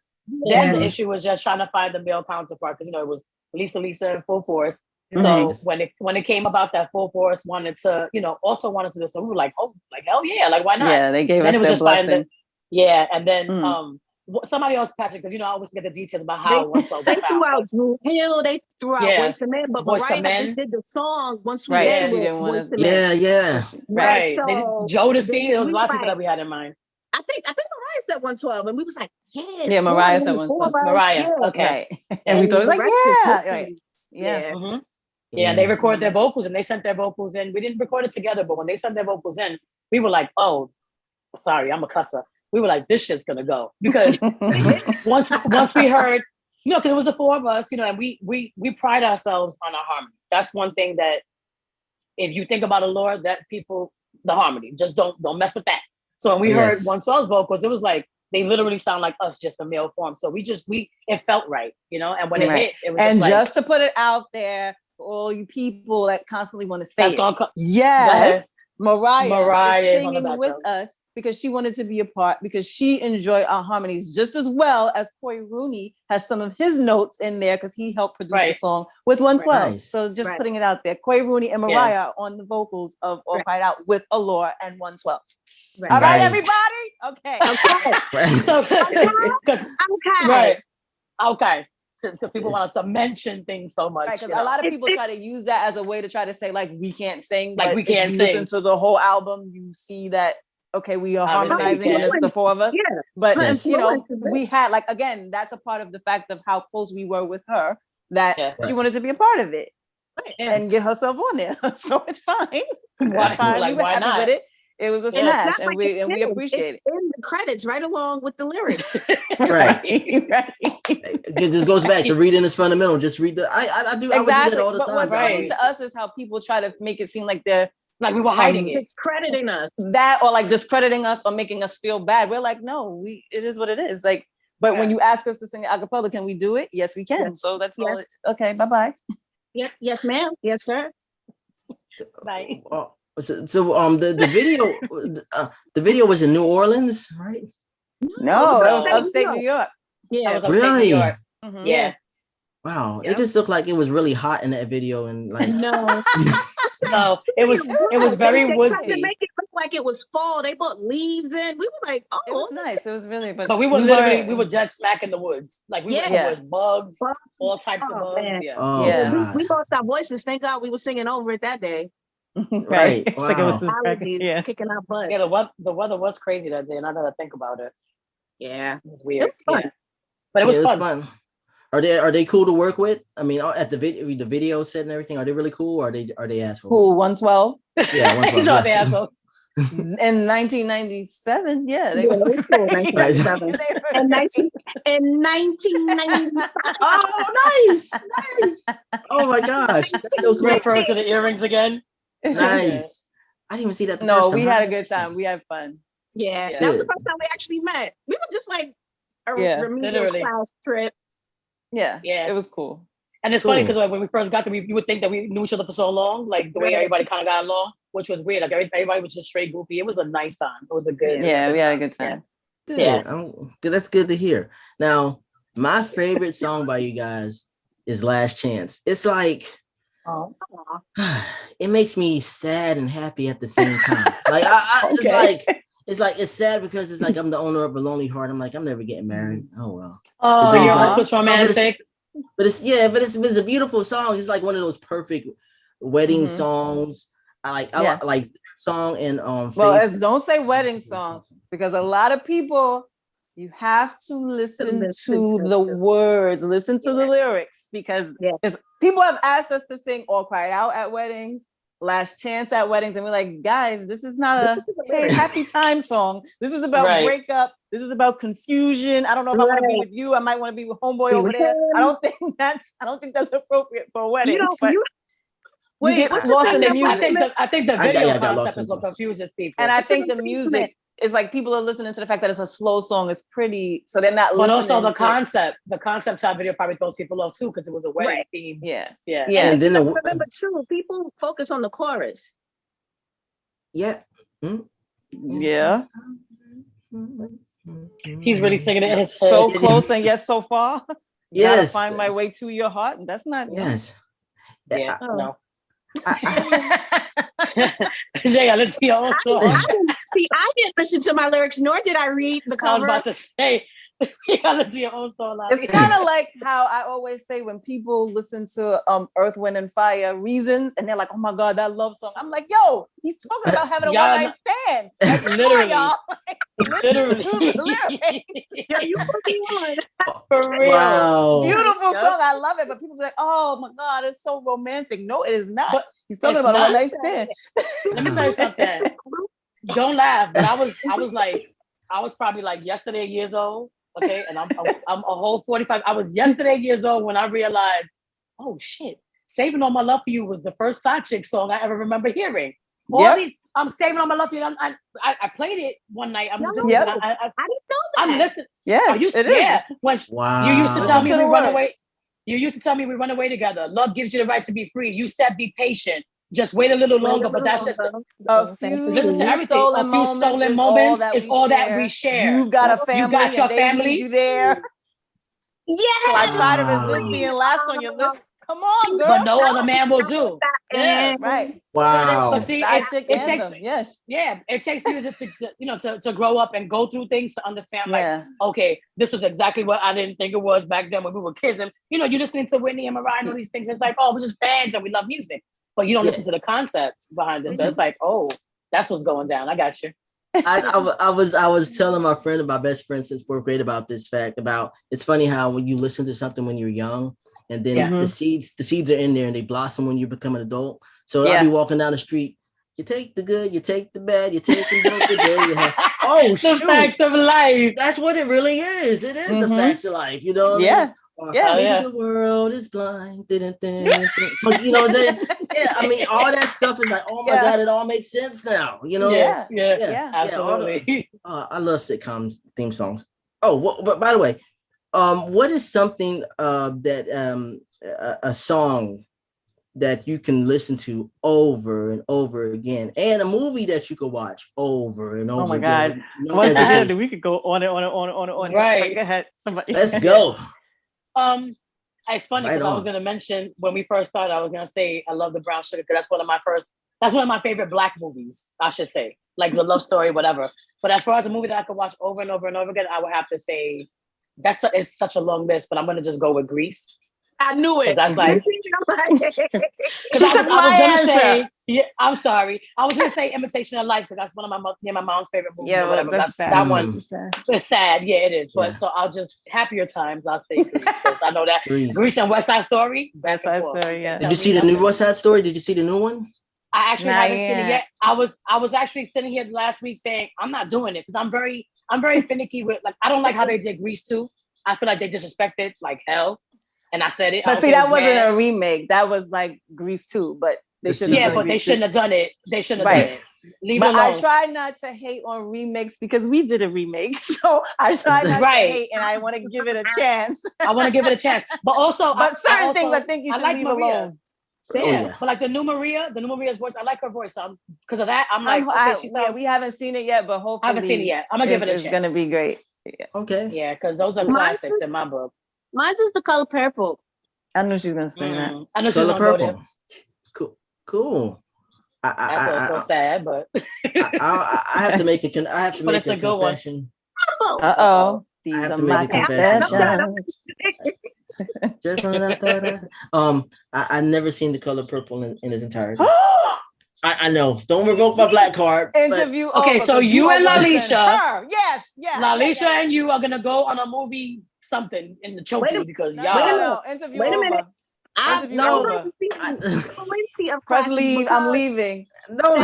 Then the issue was just trying to find the male counterpart, because, it was Lisa in full force. So when it came about that full force wanted to, also wanted to do so, we were like, oh, like hell yeah, like why not? Yeah, they gave us their blessing. And then somebody else, Patrick, because I always get the details about how they threw out Drew Hill, they threw out Boyz II Men, but Mariah just did the song Once We End with Boyz II Men. Yeah. Right. So Jodeci, there was a lot of people that we had in mind. I think Mariah said 112, and we was like, yeah, Mariah said 112. Mariah, okay. Right. And we thought it was like, right. Yeah. Mm-hmm. Yeah, they recorded their vocals and they sent their vocals in. We didn't record it together, but when they sent their vocals in, we were like, oh, sorry, I'm a cusser. We were like, this shit's gonna go. Because once we heard, because it was the four of us, and we pride ourselves on our harmony. That's one thing that if you think about Allure, that people, the harmony, just don't mess with that. So when we heard 112's vocals, it was like they literally sound like us, just a male form. So it felt right, and when it hit, it was and just to put it out there for all you people that constantly want to say Mariah is singing with us because she wanted to be a part, because she enjoyed our harmonies just as well as Coy Rooney has some of his notes in there because he helped produce the song with 112. Right. So just putting it out there, Coy Rooney and Mariah on the vocals of All Cried Out with Allure and 112. Right. All right, everybody? Okay. So, okay. Okay. Because people want us to mention things so much. Right, because a lot of people try to use that as a way to try to say, like, we can't sing. Like, we can't sing. Listen to the whole album, you see that, okay, we are harmonizing when it's the four of us. Yeah. But, we had, like, again, that's a part of the fact of how close we were with her, that she wanted to be a part of it and get herself on there. So it's fine. Why not? With it. It was a smash, and we appreciate it. In the credits, right along with the lyrics. Right. It just goes back to reading is fundamental. Just read the. I do that all the time. What's funny to us is how people try to make it seem like they're like we were hiding it, discrediting us. That or like discrediting us or making us feel bad. We're like, no, it is what it is. Like, but when you ask us to sing a cappella, can we do it? Yes, we can. Yes. So that's all. Okay, bye. Yep. Yes, ma'am. Yes, sir. Bye. So the video was in New Orleans, right? No, it was upstate New York. Yeah, really? New York. Mm-hmm. Yeah. Wow, it just looked like it was really hot in that video, and like no, it was very woodsy. They tried to make it look like it was fall. They put leaves in. We were like, oh, it was nice. It was really, but we were dead smack in the woods. Like we were in the woods, bugs, all types of bugs. Man. Yeah. We lost our voices. Thank God we were singing over it that day. Right. Wow. Allergies kicking our butts. Yeah, the weather was crazy that day, and I gotta think about it. Yeah, it was weird. It was fun. Yeah. But it was fun. Are they cool to work with? I mean, at the video set and everything, are they really cool? Or are they assholes? Cool, 112. Yeah, 112. No, they assholes. In 1997, they were cool. 1997. In 1995. Oh, nice. Oh my gosh, that's so great. Refers to the earrings again. Nice. I didn't even see that. No, we had a good time. We had fun. Yeah, that was the first time we actually met. We were just like a remedial class trip. Yeah, it was cool. And it's funny because when we first got there, you would think that we knew each other for so long, like the way everybody kind of got along, which was weird. Like everybody was just straight goofy. It was a nice time. It was a good. Yeah, we had a good time. Yeah, that's good to hear. Now, my favorite song by you guys is "Last Chance." It's like, it makes me sad and happy at the same time. Like it's sad because it's like I'm the owner of a lonely heart. I'm like, I'm never getting married. Oh well. Oh, you're hopeless romantic. But it's a beautiful song. It's like one of those perfect wedding songs. I like that song and don't say wedding songs because a lot of people, you have to listen to the words, listen to the lyrics because people have asked us to sing All Cried Out at weddings, Last Chance at weddings, and we're like, guys, this is not a happy time song. This is about breakup. This is about confusion. I don't know if I want to be with you. I might want to be with homeboy over there. I don't think that's appropriate for a wedding. We get lost in the music. I think the video concept is what confuses people. And I think the music is like people are listening to the fact that it's a slow song. It's pretty, so they're not listening. But also the concept shot video probably throws people off too because it was a wedding theme. Yeah. And then remember too, people focus on the chorus. Yeah. Yeah. He's really singing it in his head. So close and yet so far. Yes. Gotta find my way to your heart. That's not. Yes. Yeah, no. Jay, let's see your own song. I didn't listen to my lyrics, nor did I read the cover. I was about to say, you gotta see your own song. It's kind of like how I always say when people listen to Earth, Wind, and Fire, Reasons, and they're like, "Oh my God, that love song." I'm like, "Yo, he's talking about having a one-night stand." Like, literally, y'all. Literally. Yeah, you fucking on. For real. Wow. Beautiful song. I love it. But people be like, "Oh my God, it's so romantic." No, it is not. But he's talking about a one-night stand. Let me tell you something. Don't laugh. But I was probably like yesterday years old. Okay, and I'm a whole 45. I was yesterday years old when I realized, oh shit, "Saving All My Love for You" was the first side chick song I ever remember hearing. All these, I'm saving all my love for you. I played it one night. I'm listening. I didn't know that. I'm listening. Yes, it is. Yeah, when you used to tell me we run away. You used to tell me we run away together. Love gives you the right to be free. You said be patient. Just wait a little longer, but that's just a few listen to everything. Stolen A few stolen moments is all that we share. You've got a family. You got your family. You there. Yeah. So I try to resist being last on your list. Come on, girl. But no other man will do. Yeah, right. Wow. But see, it takes yes. Yeah, it takes you to grow up and go through things to understand. Like, okay, this was exactly what I didn't think it was back then when we were kids. And you're listening to Whitney and Mariah and all these things. It's like, oh, we're just fans and we love music. But you don't listen to the concepts behind it. So it's like, oh, that's what's going down. I got you. I was telling my best friend since fourth grade about this fact about it's funny how when you listen to something when you're young and then the seeds are in there and they blossom when you become an adult. So I'll be walking down the street. You take the good, you take the bad, you take the good, you have. Oh, shoot. The facts of life. That's what it really is. It is the facts of life. You know what I mean? Maybe the world is blind. But you know what I'm saying? Yeah, I mean, all that stuff is like, oh my God, it all makes sense now. You know? Yeah, absolutely. I love sitcoms theme songs. Oh, but by the way, what is something that a song that you can listen to over and over again, and a movie that you could watch over and over again? Oh my God! Once again, we could go on and on and on and on and on. Right. Go ahead. Somebody. Let's go. It's funny because I was going to mention when we first started, I was going to say I love the Brown Sugar because that's one of my favorite Black movies, I should say, like the love story, whatever. But as far as a movie that I could watch over and over and over again, I would have to say it's such a long list, but I'm going to just go with Grease. I knew it. That's like, she took my answer. I'm sorry. I was going to say Imitation of Life because that's one of my mom's favorite movies. Yeah, whatever. That's sad. That one's sad. It's sad. Yeah, it is. But so I'll just happier times. I'll say Grease because I know that Grease and West Side Story. West Side Story. Yeah. Did you see the new West Side Story? Did you see the new one? I actually haven't seen it yet. I was actually sitting here last week saying I'm not doing it because I'm very finicky with I don't like how they did Grease 2. I feel like they disrespected like hell. And I said it. But see, that wasn't a remake. That was like Grease 2, but they shouldn't have done it. They shouldn't have done it. They shouldn't have done it. Leave it alone. I try not to hate on remakes because we did a remake. So I try not to hate and I want to give it a chance. I want to give it a chance. But also certain things I think you should leave alone. Yeah. But like the new Maria's voice, I like her voice. So because of that, I'm like, we haven't seen it yet, but hopefully I haven't seen it yet. I'm gonna give it a chance. It's gonna be great. Yeah. Okay. Yeah, because those are classics in my book. Mine's is The Color Purple. I knew she was gonna say that. I know she was Color Purple. Cool. That's so sad, but I have to make a I have to make a confession. These are my confessions. Just when I thought I never seen The Color Purple in its entirety. I know. Don't revoke my black card. Interview. Okay, so you and Lalisha. Yes. Lalisha and you are gonna go on a movie something in the choking because y'all. Interview. Wait a minute. Press leave. I'm leaving. No.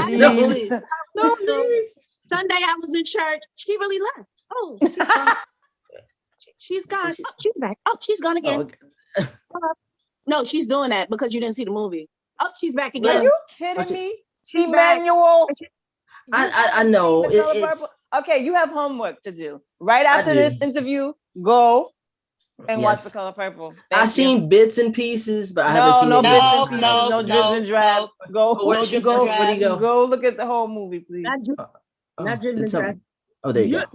Sunday I was in church. She really left. Oh, she's gone. Oh, she's back. Oh, she's gone again. No, she's doing that because you didn't see the movie. Oh, she's back again. Are you kidding me? Emmanuel. I know. Okay, you have homework to do. Right after this interview, go and watch The Color Purple. I've seen bits and pieces, but I haven't seen bits and pieces. No dribs and drabs. Go look at the whole movie, please. Not dribs and drabs. Oh, there you go.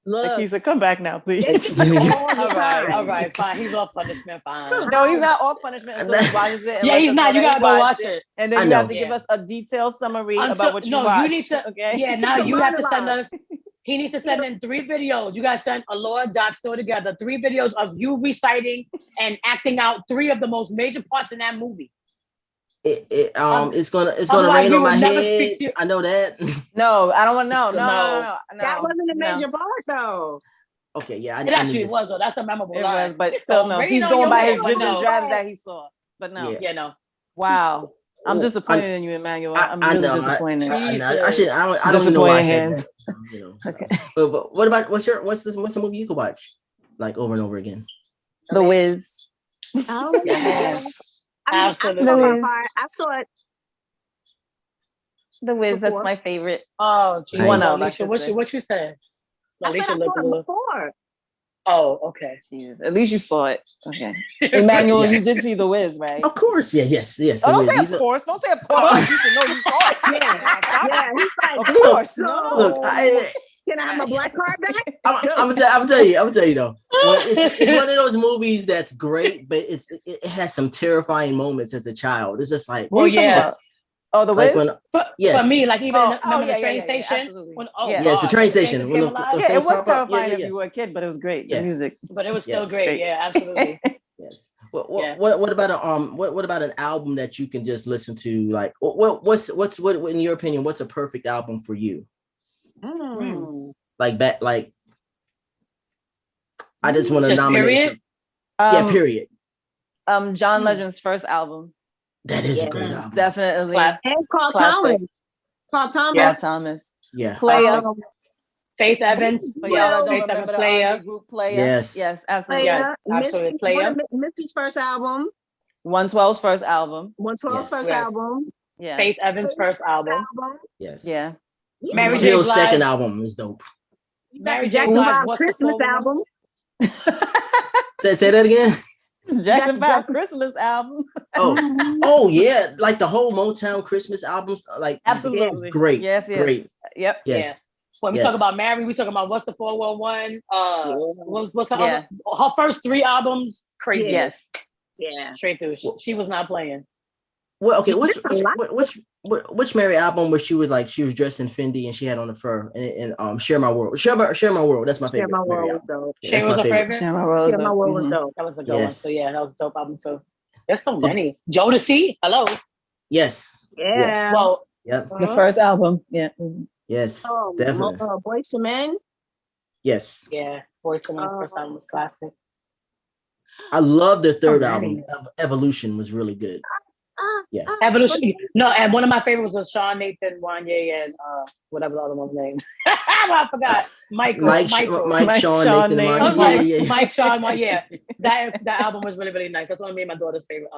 Look, Akissa, come back now, please. all right, fine. He's off punishment, fine. No, he's not off punishment until he watches it. Yeah, he's not. You gotta go watch it. And then you have to give us a detailed summary about what you watched. No, you need to. Okay. Yeah, now you have to send us. He needs to send in 3 videos. You guys send Allure Still Together 3 videos of you reciting and acting out 3 of the most major parts in that movie. It's gonna rain on my head. I know that. No, I don't want to know. No. That wasn't a major part though. Okay, yeah, it actually was though. That's a memorable line. Was, but still no. He's going by his dribs and drabs that he saw. But no. Yeah, no. Wow. I'm disappointed in you, Emmanuel. I'm really disappointed. I don't even know why I said that. You know. Okay. But what about what's the movie you could watch like over and over again? The Wiz. Oh yes. Absolutely. I saw it. The Wiz, that's my favorite. Oh, geez. One of what you said? I said I saw it before. Oh, okay. Jesus. At least you saw it. Okay. Emmanuel, you did see The Wiz, right? Of course. Yeah, yes. Oh, don't say of course. Don't say of course. You should know you saw it. Yeah, he's like, of course. Look, can I have my black card back? I'm gonna tell you though. It's one of those movies that's great, but it has some terrifying moments as a child. It's just like, well, yeah. Oh, The Wiz? For me, like even the train station. Yes, the train station. It was terrifying if you were a kid, but it was great. The music, but it was still great. Yeah, absolutely. Yes. What about an album that you can just listen to? Like, what's in your opinion? What's a perfect album for you? Like I just want to nominate. Period. Period. John Legend's first album. That is a great album. Definitely. And Carl Thomas. Carl Thomas. Yeah. Player. Faith Evans. Faith Evans. Player. Group Player. Yes, absolutely. Yes, absolutely. Player. Missy's first album. 112's first album. 112's first album. Yeah. Faith Evans' first album. Yes. Yeah. Mary J. Blige's second album is dope. Mary J. Blige's Christmas album. Say that again. Jackson 5 Christmas album. Oh yeah, like the whole Motown Christmas albums, like absolutely great. Yes. Great. Yep. Yes. Yeah. When we talk about Mary, we talk about What's the 411? What's her first 3 albums? Crazy. Yes. Yeah. Straight through. She was not playing. Well, okay. Which Mary album where she was dressed in Fendi and she had on the fur and Share My World. Share My World. That's my favorite. Share My World was dope. Share was a favorite. Share My World was dope. That was a good one. So yeah, that was a dope album too. There's so many. Jodeci. Hello. Yes. Yeah. Well. Yep. The first album. Yeah. Yes. Definitely. Boyz II Men. Yes. Yeah. Boyz II Men first album was classic. I love their third album. Evolution was really good. Yeah. Evolution. No, and one of my favorites was Sean, Nathan, Wanye, and whatever the other one's name. I forgot. Mike, Sean, Nathan, Wanye. Mike, Sean, yeah. That album was really, really nice. That's one of me and my daughter's favorite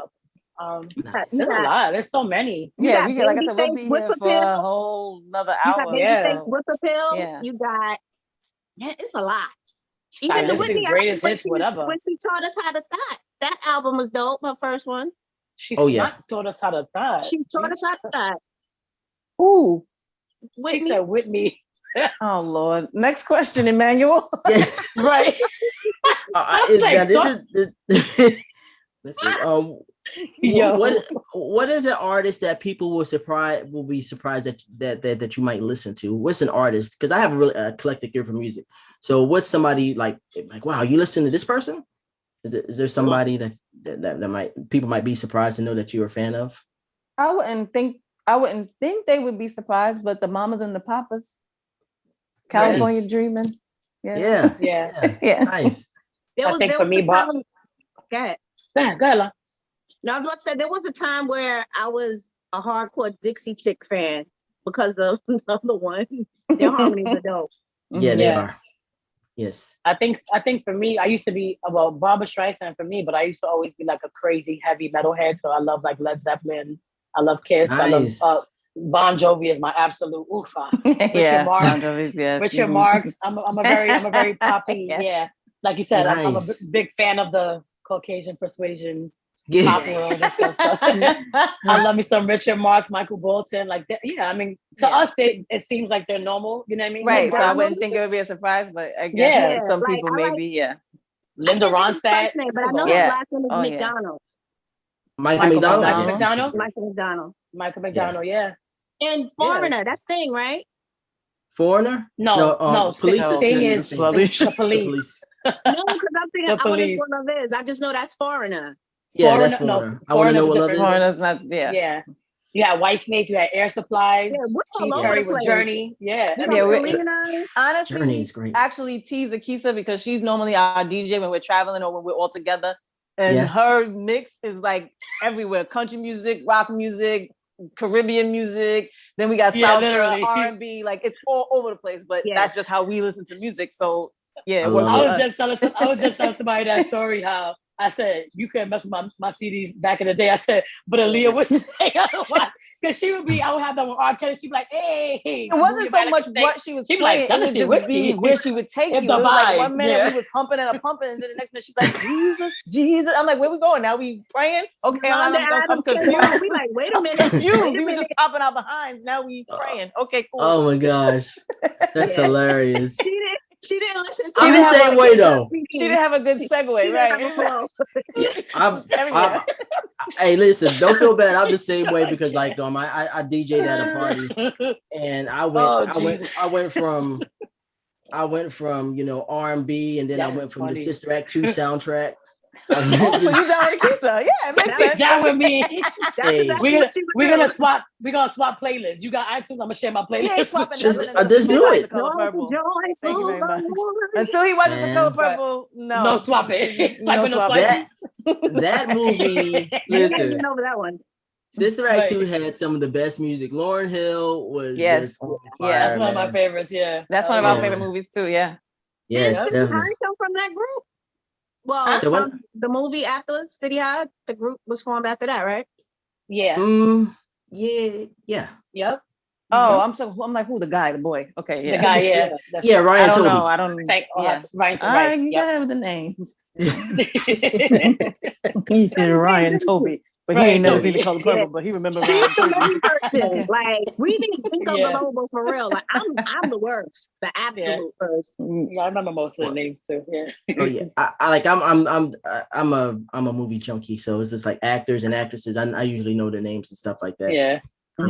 albums. There's a lot. There's so many. Yeah, like I said, we'll be here for a whole another hour. Whip a Pill. Yeah. You got. Yeah, it's a lot. Even the Whitney greatest hits, whatever. When she taught us how to thought, that album was dope. Her first one. She taught us how to thought. She taught us how to thought. Ooh. Whitney. She said Whitney. Oh Lord. Next question, Emmanuel. Right. What is an artist that people will be surprised that you might listen to? What's an artist? Because I have a really eclectic ear for music. So what's somebody like wow, you listen to this person? Is there somebody that people might be surprised to know that you're a fan of? I wouldn't think they would be surprised, but the Mamas and the Papas, California Dreaming. Yeah. Nice. I think for me, Bob. Go ahead. Go ahead. No, I was about to say there was a time where I was a hardcore Dixie Chick fan because of the other one. Their harmonies are dope. Yeah, they are. Yes. I think for me, I used to be Barbra Streisand for me, but I used to always be like a crazy heavy metalhead. So I love like Led Zeppelin. I love Kiss. Nice. I love Bon Jovi is my absolute oofa. Richard Marx. Bon Jovi's, yes. Richard Marx. I'm a very poppy. Yes. Yeah. Like you said, I'm a big fan of the Caucasian Persuasion Pop world and stuff. I love me some Richard Marx, Michael Bolton, like that. Yeah, I mean, to us, it seems like they're normal. You know what I mean? Right. Like, so I wouldn't think it would be a surprise, but I guess to some like, people maybe, yeah. Linda Ronstadt, name, but I know his last name is McDonald. Michael McDonald. Michael McDonald. Yeah. And Foreigner, that's Sting, right? Foreigner? No. Police. Sting is the police. No, because I'm thinking I wonder what love is. I just know that's Foreigner. Yeah, that's Foreigner. I want to know what love is. Foreigner's not. Yeah. You had Whitesnake. You had Air Supply. Yeah, Steve Perry with Journey. Yeah. Honestly, Journey's great. Actually tease Akissa because she's normally our DJ when we're traveling or when we're all together. And her mix is like everywhere. Country music, rock music, Caribbean music. Then we got South R&B. Like it's all over the place. But that's just how we listen to music. So I was just telling somebody that story how I said, you couldn't mess with my CDs back in the day. I said, but Aaliyah would say otherwise. Because I would have that with R. Kelly. She'd be like, hey. It wasn't so much what she was playing. It would just be where she would take you. It was like 1 minute we was humping and pumping, and then the next minute she's like, Jesus. I'm like, where we going? Now we praying? Okay, I'm confused. We like, wait a minute. We was just popping our behinds. Now we praying. Okay, cool. Oh my gosh. That's hilarious. She didn't listen to I'm the same way though. She didn't have a good segue, right? Hey, listen, don't feel bad. I'm the same way because like I DJ'd at a party and I went from R&B and then I went from the Sister Act 2 soundtrack. So you down with Akissa? Yeah, it makes sense. Down with me. We're gonna swap playlists. You got iTunes. I'm gonna share my playlist. Just do it. Thank you very much. Until he watches The Color Purple, no swap it. That movie. Listen, over that one. Sister Act 2 had some of the best music. Lauryn Hill was that's one of my favorites. Yeah, that's one of our favorite movies too. Yeah. Yes, definitely. I come from that group. Well, the movie after City High, the group was formed after that, right? Yeah. Yeah. Yep. Oh, I'm like, who the guy, the boy? Okay, yeah. The guy, yeah. Yeah, Ryan Toby. I don't know. Ryan Toby. All right, you have the names. He said Ryan Toby. But he ain't never seen The Color Purple, but he remembers Ryan Toby. Like, we need to think of Lobo for real. Like, I'm the worst, the absolute worst. Yeah, I remember most of the names too. Yeah. Oh yeah, I'm a movie junkie, so it's just like actors and actresses. I usually know the names and stuff like that. Yeah. But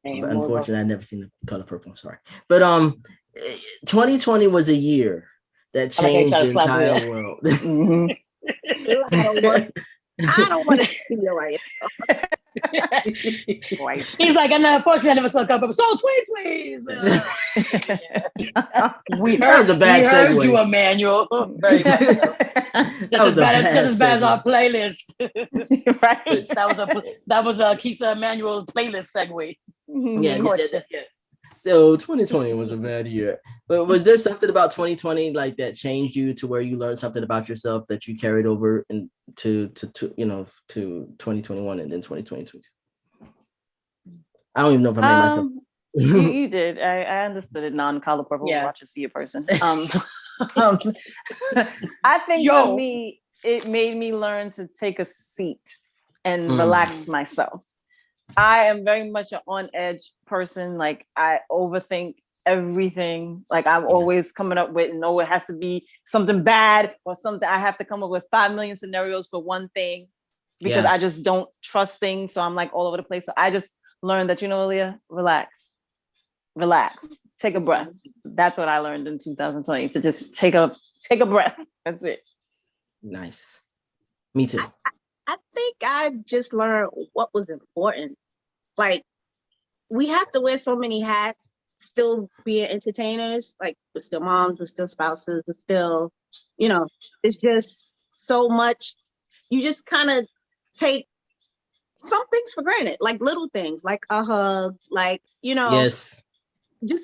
unfortunately, I've never seen The Color Purple. I'm sorry, but 2020 was a year that changed the entire world. I don't want to see you right. He's like, and unfortunately, I never saw a couple. So 2020s. We heard you, Emmanuel. Very bad. Just as bad as our playlist. Right. That was a Akissa Emmanuel playlist segue. Yeah. So 2020 was a bad year. But was there something about 2020 like that changed you to where you learned something about yourself that you carried over to 2021 and then 2022? I don't even know if I made myself. You did. I understood it. Non-Color Purple. Watch and see a person. I think for me, it made me learn to take a seat and relax myself. I am very much an on edge person. Like I overthink everything. Like I'm always coming up with, no, it has to be something bad or something. I have to come up with 5 million scenarios for one thing because I just don't trust things. So I'm like all over the place. So I just learned that, Alia, relax, take a breath. That's what I learned in 2020, to just take a breath. That's it. Nice. Me too. I think I just learned what was important. Like, we have to wear so many hats, still being entertainers. Like, we're still moms, we're still spouses, we're still, it's just so much. You just kind of take some things for granted, like little things, like a hug, like, just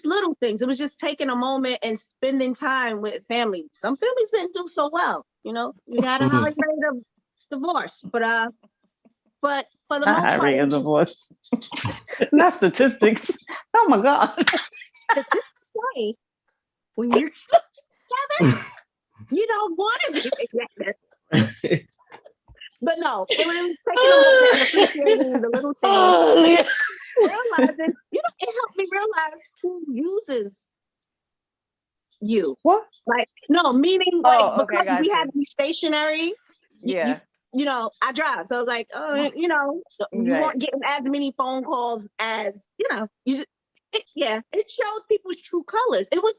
little things. It was just taking a moment and spending time with family. Some families didn't do so well, we had a high rate of divorce, but for the most part, rate of divorce, not statistics. Oh my God! Statistics say when you're together, you don't want to be together. But no, it was taking a look and appreciating the little things. Realizing, it helped me realize who uses you. What? Like, no, meaning because we had to be stationary. Yeah. I drive. So I was like, you weren't getting as many phone calls as, it showed people's true colors. It was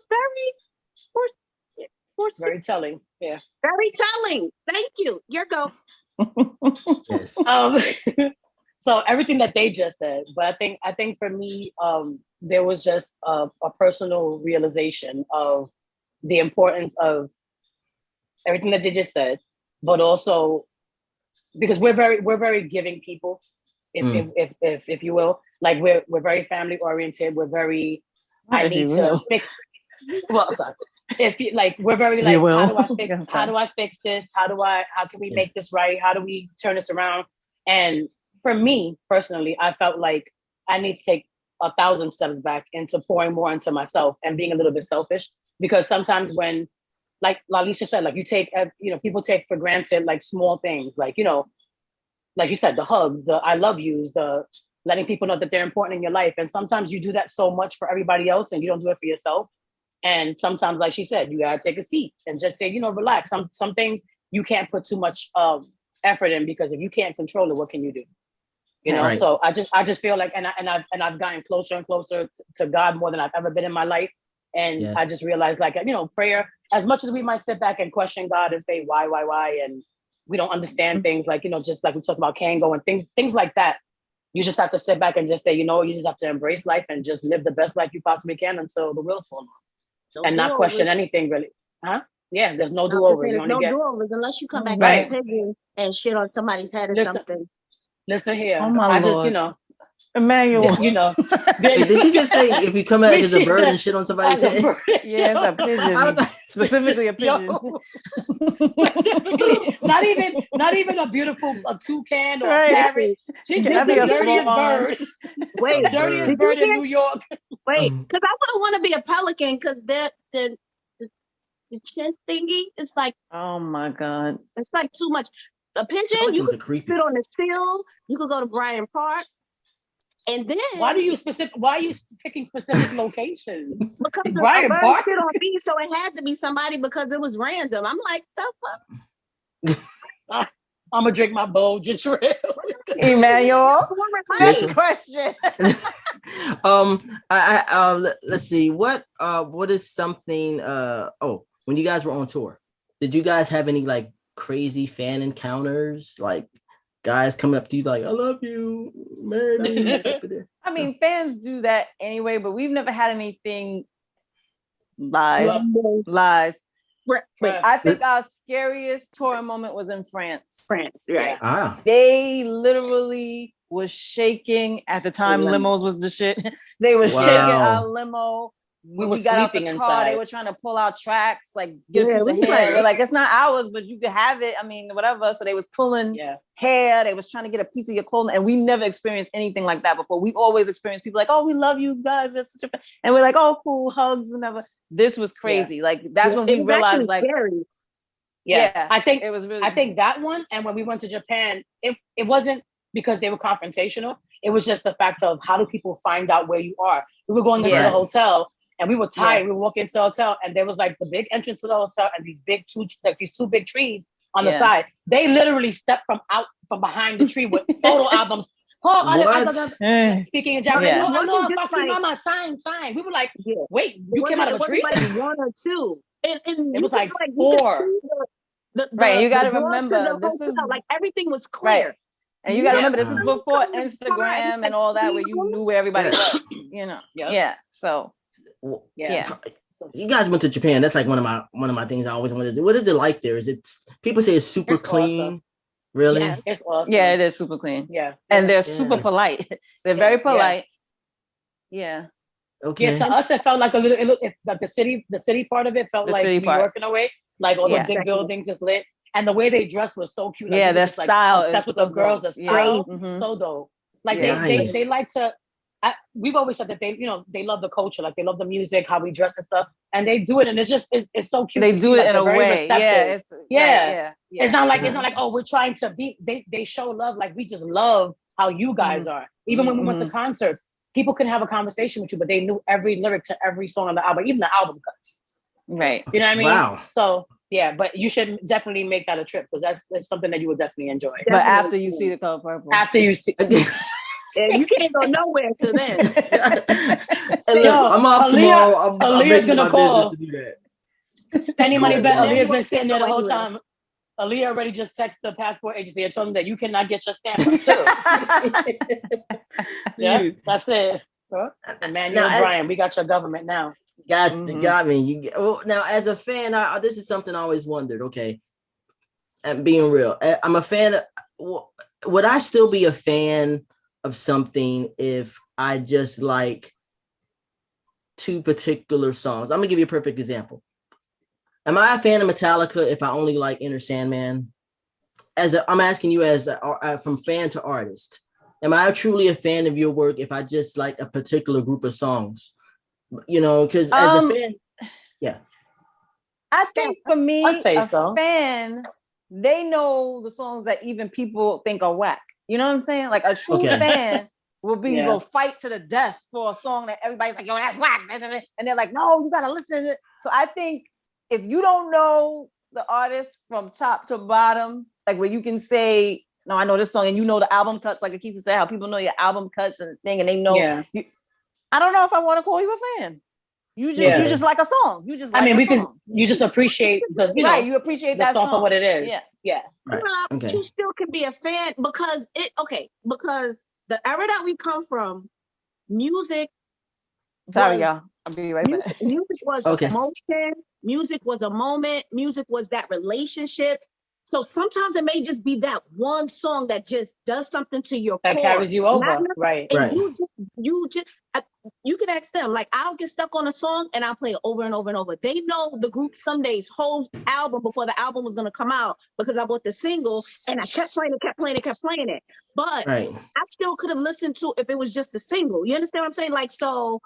very telling. Yeah. Very telling. Thank you. Your go. Yes. So everything that they just said, but I think for me, there was just a personal realization of the importance of everything that they just said, but also because we're very giving people, if you will, like we're very family oriented. We're very I need to fix. Well, sorry. If you like, we're very like, how do I fix this? How can we make this right? How do we turn this around? And for me personally, I felt like I need to take 1,000 steps back into pouring more into myself and being a little bit selfish, because sometimes when, like Lalisha said, like you take, people take for granted like small things, like, like you said, the hugs, the I love yous, the letting people know that they're important in your life. And sometimes you do that so much for everybody else and you don't do it for yourself. And sometimes, like she said, you gotta take a seat and just say, relax. Some things you can't put too much effort in, because if you can't control it, what can you do? Right. So I just feel like, and I've gotten closer and closer to God more than I've ever been in my life. And I just realized, like, prayer, as much as we might sit back and question God and say, why, and we don't understand things, like, just like we talked about Kango and things like that. You just have to sit back and just say, you just have to embrace life and just live the best life you possibly can until the wheels fall off. And not question anything, really. Huh? Yeah, there's no do-overs. There's no do-overs unless you come back like a pigeon and shit on somebody's head or something. Listen here. Oh my Lord. Just, Emmanuel. Wait, did she just say if you come back as a bird and shit on somebody's head? Yeah, it's a pigeon. Specifically a pigeon. Specifically, not even a beautiful toucan or a parrot. She's just the dirtiest bird. Wait, dirtiest bird in New York. Wait, because I want to be a pelican, because the chin thingy is like, oh my God, it's like too much. A pigeon, you could sit on the sill. You could go to Bryant Park. And then why are you picking specific locations? Because the bird shit on me, so it had to be somebody, because it was random. I'm like, the fuck? I'm gonna drink my bowl ginger ale. Emmanuel, next question. Let's see. What is something? When you guys were on tour, did you guys have any like crazy fan encounters, like guys coming up to you like, I love you, marry me? I mean, fans do that anyway, but we've never had anything lies. But I think our scariest tour moment was in France. Right. Ah. They literally was shaking at the time. Limos was the shit. They were shaking our limo. When we got out the car, inside. They were trying to pull out tracks, like get a piece of hair. We're like, it's not ours, but you can have it. I mean, whatever. So they was pulling hair. They was trying to get a piece of your clothing, and we never experienced anything like that before. We always experienced people like, oh, we love you guys, and we're like, oh, cool, hugs and whatever. This was crazy. Like that's when we realized, like, scary. Yeah, I think it was really. I think that one, and when we went to Japan, it wasn't because they were confrontational. It was just the fact of how do people find out where you are. We were going into the hotel. And we were tired. We were walking into the hotel, and there was like the big entrance to the hotel, and these two big trees on the side. They literally stepped from behind the tree with photo albums. Speaking in Japanese, mama, sign. We were like, wait, you came out of a tree? Like one or two, and it was like 4. Right, you got to remember this is like everything was clear. Right. And you got to remember, this is before Instagram and all that, where you knew where everybody was. So. You guys went to Japan. That's like one of my things I always wanted to do. What is it like there? Is it people say it's super clean? Awesome. Really? Yeah, it's awesome. Yeah, it is super clean. Yeah. And they're super polite. They're very polite. Yeah. Okay. Yeah, to us it felt like like the city part of it felt like New York in a way. Like all the big buildings is lit. And the way they dress was so cute. Like, their style. That's with the girls, the style. So dope. Like they like to. we've always said that they love the culture, like they love the music, how we dress and stuff, and they do it, and it's just it's so cute. They do it in a way, It's not like oh we're trying to be. They show love, like we just love how you guys are. Even when we went to concerts, people could have a conversation with you, but they knew every lyric to every song on the album, even the album cuts. Right. You know what I mean? Wow. So yeah, but you should definitely make that a trip because that's something that you would definitely enjoy. But after you see The Color Purple. After you see. Yeah, you can't go nowhere till then. I'm off tomorrow. I'm making my business to do that. Any money bet Alia's been sitting there the whole time. Alia already just texted the passport agency and told them that you cannot get your stamp too. Yeah, that's it. Emmanuel Bryan, we got your government now. Got me. Now, as a fan, this is something I always wondered. Okay, and being real, I'm a fan. Would I still be a fan of something if I just like two particular songs? I'm gonna give you a perfect example. Am I a fan of Metallica if I only like Enter Sandman? I'm asking you from fan to artist. Am I truly a fan of your work if I just like a particular group of songs? You know, because as a fan, yeah. I think for me, fan, they know the songs that even people think are whack. You know what I'm saying? Like a true fan will go fight to the death for a song that everybody's like, yo, that's whack. And they're like, no, you gotta listen to it. So I think if you don't know the artist from top to bottom, like where you can say, no, I know this song, and you know the album cuts, like Akissa said, how people know your album cuts and thing, and they know. Yeah. I don't know if I want to call you a fan. You just like a song. You just like you just appreciate you appreciate that song for what it is. Yeah. Right. But you still can be a fan because the era that we come from, music. Sorry, y'all. I'll be right back. Music was emotion. Music was a moment. Music was that relationship. So sometimes it may just be that one song that just does something to your core. That carries you over, right? And you can ask them. Like, I'll get stuck on a song and I'll play it over and over and over. They know the group Sunday's whole album before the album was going to come out because I bought the single and I kept playing it. But I still could have listened to if it was just the single. You understand what I'm saying? Like, so.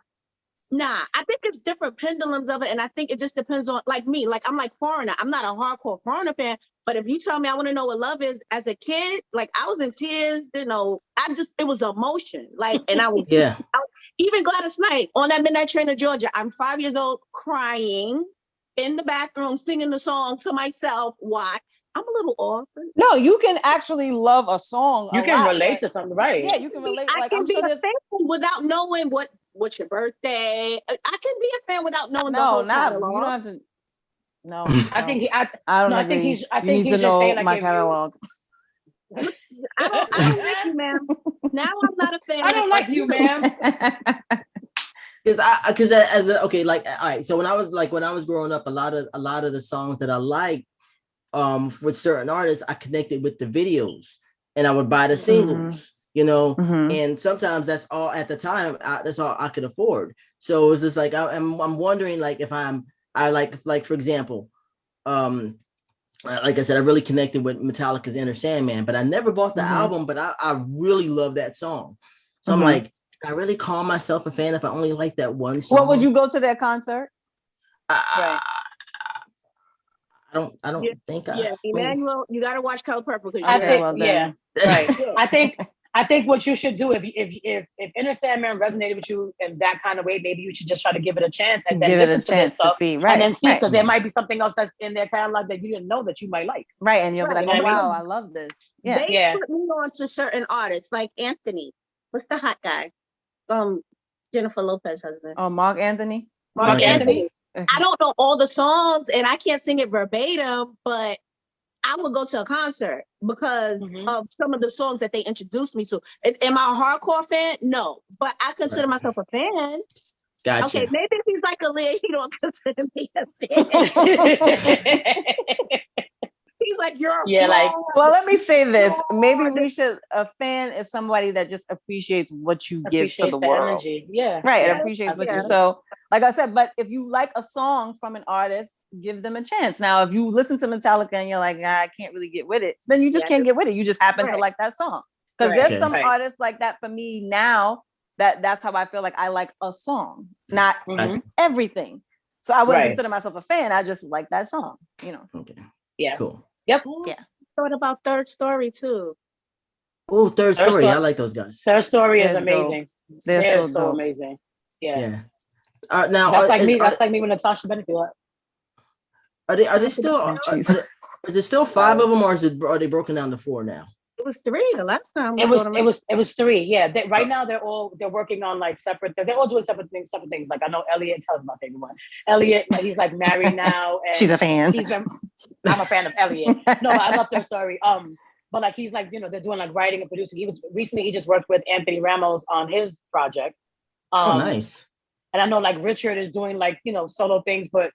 Nah, I think it's different pendulums of it. And I think it just depends on, like me, like I'm like Foreigner. I'm not a hardcore Foreigner fan, but if you tell me I want to know what love is as a kid, like I was in tears, it was emotion. Like, and I was, even Gladys Knight on that Midnight Train to Georgia, I'm 5 years old crying in the bathroom, singing the song to myself. Why? I'm a little off. No, you can actually love a song. You can relate to something, right? Yeah, you can relate. I can be a fan without knowing what's your birthday. I can be a fan without knowing the whole catalog. You don't have to. No, I think I think he's just saying like my catalog. I don't like you, ma'am. Now I'm not a fan. I don't like you, ma'am. All right. So when I was growing up, a lot of the songs that I liked, with certain artists, I connected with the videos, and I would buy the singles. You know, and sometimes that's all at the time. That's all I could afford. So it was just like I'm wondering, like if I like for example, like I said, I really connected with Metallica's Enter Sandman, but I never bought the album. But I really love that song. So I'm like, I really call myself a fan if I only like that one song. What would you go to their concert? I don't think. Emmanuel, you got to watch Color Purple because I think what you should do if Enter Sandman resonated with you in that kind of way, maybe you should just try to give it a chance and then listen to their stuff, see, right? And then see, because there might be something else that's in their catalog that you didn't know that you might like, right? And you'll be like, oh, wow, I love this. Yeah, they put me on to certain artists like Anthony. What's the hot guy? Jennifer Lopez's husband. Oh, Mark Anthony. Mark Anthony. I don't know all the songs and I can't sing it verbatim, but I would go to a concert because of some of the songs that they introduced me to. Am I a hardcore fan? No, but I consider myself a fan. Gotcha. Okay, maybe if he's like Alia, he don't consider me a fan. He's like, you're well, let me say this. Maybe a fan is somebody that just appreciates what you give to the world. Energy. Yeah. Right. It appreciates what you. So, like I said, but if you like a song from an artist, give them a chance. Now, if you listen to Metallica and you're like, I can't really get with it, then you just can't get with it. You just happen to like that song. Because there's some artists like that for me now that's how I feel like I like a song, not everything. So I wouldn't consider myself a fan. I just like that song, you know. Okay. Yeah. Cool. Yep. Yeah. Thought about Third Story too. Oh, Third Story. I like those guys. Third Story is amazing. They're so amazing. Yeah. Now that's like me. That's like me when Natasha Bennett do it. Are they still? Is it still 5 of them, or are they broken down to 4 now? It was 3 the last time. It was 3. Yeah. Right now they're working on like separate. They're all doing separate things. Like I know Elliot. That was my favorite one. Elliot, he's like married now. And she's a fan. I'm a fan of Elliot. No, I love Third Story. But like he's like, they're doing like writing and producing. He just worked with Anthony Ramos on his project. Nice. And I know like Richard is doing like, solo things, but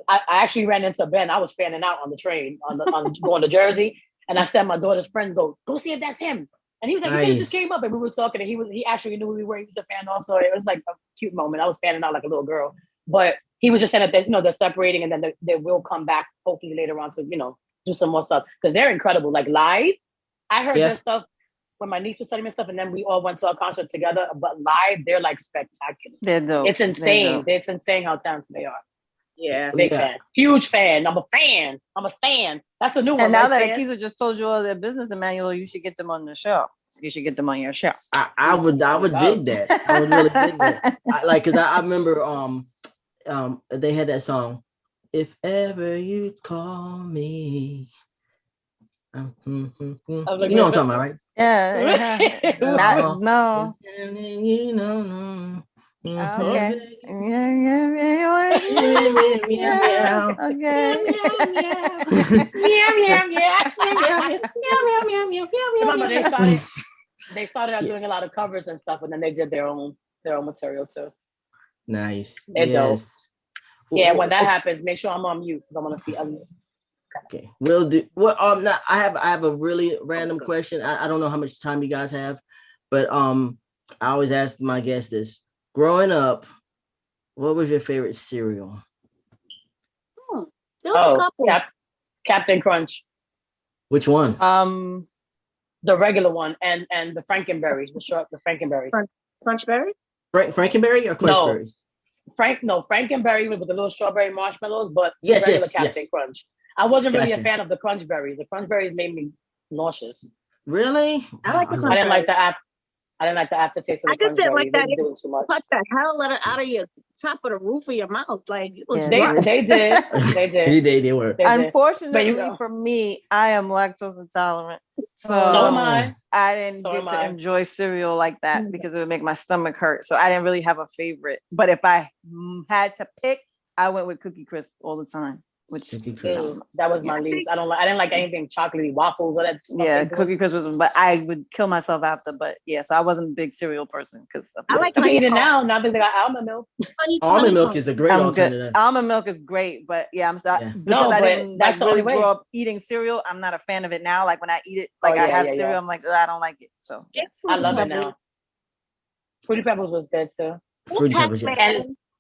I actually ran into Ben. I was fanning out on the train on going to Jersey. And I said, my daughter's friend, go see if that's him. And he was like, he just came up and we were talking and he actually knew who we were. He was a fan also. It was like a cute moment. I was fanning out like a little girl, but he was just saying that, they're separating and then they will come back hopefully later on to, do some more stuff. Cause they're incredible. Like live, I heard their stuff when my niece was telling me stuff and then we all went to a concert together, but live, they're like spectacular. They're dope. It's insane. It's insane how talented they are. Yeah. Big fan. Huge fan. I'm a fan. I'm a stan. That's the new one. And now that Akissa just told you all their business, Emmanuel, you should get them on the show. You should get them on your show. I would dig that. I would really dig that. Cause I remember they had that song, If Ever You'd Call Me. You know what I'm talking about, right? Yeah. No. Okay. They started out doing a lot of covers and stuff, and then they did their own material too. Nice. They're dope. Yeah, when that happens, make sure I'm on mute because I want to see Alia. Okay, we'll do. Well, now I have a really random question. I don't know how much time you guys have, but I always ask my guests this. Growing up, what was your favorite cereal? There was a couple. Captain Crunch. Which one? The regular one and the Frankenberry, the Frankenberry. Crunchberry? Frankenberry or Crunchberries? Frankenberry with the little strawberry marshmallows, but regular Captain Crunch. I wasn't really a fan of the Crunchberries. The Crunchberries made me nauseous. Really? I like the I didn't like the aftertaste of the I just didn't like that. They did too much. Cut the hell out of your top of the roof of your mouth. Like it was they did. They were. Unfortunately for me, I am lactose intolerant. So am I. I didn't get to enjoy cereal like that because it would make my stomach hurt. So I didn't really have a favorite. But if I had to pick, I went with Cookie Crisp all the time. That was my least. I didn't like anything chocolatey, waffles or that stuff. Yeah, Cookie Crisp was, but I would kill myself after. But yeah, so I wasn't a big cereal person because I like to eat it now. Now that they got almond milk. Almond milk is a great alternative. Almond milk is great, but yeah, I'm sorry because I didn't really grow up eating cereal. I'm not a fan of it now. Like when I eat it, I have cereal, I'm like, I don't like it. So I love it now. Fruity Pebbles was good too. Fruity Pebbles.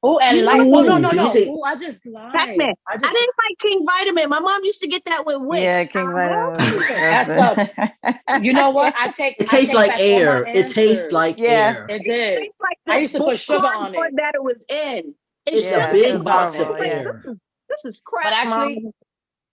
And like, no. I just lied. Pac-Man. I didn't like King Vitamin. My mom used to get that with Wick. Yeah, King Vitamin. You know what? It tastes like air. It tastes like air. It did. It like I used to put sugar on it. That it was in. It's a big box of air. This is crap. But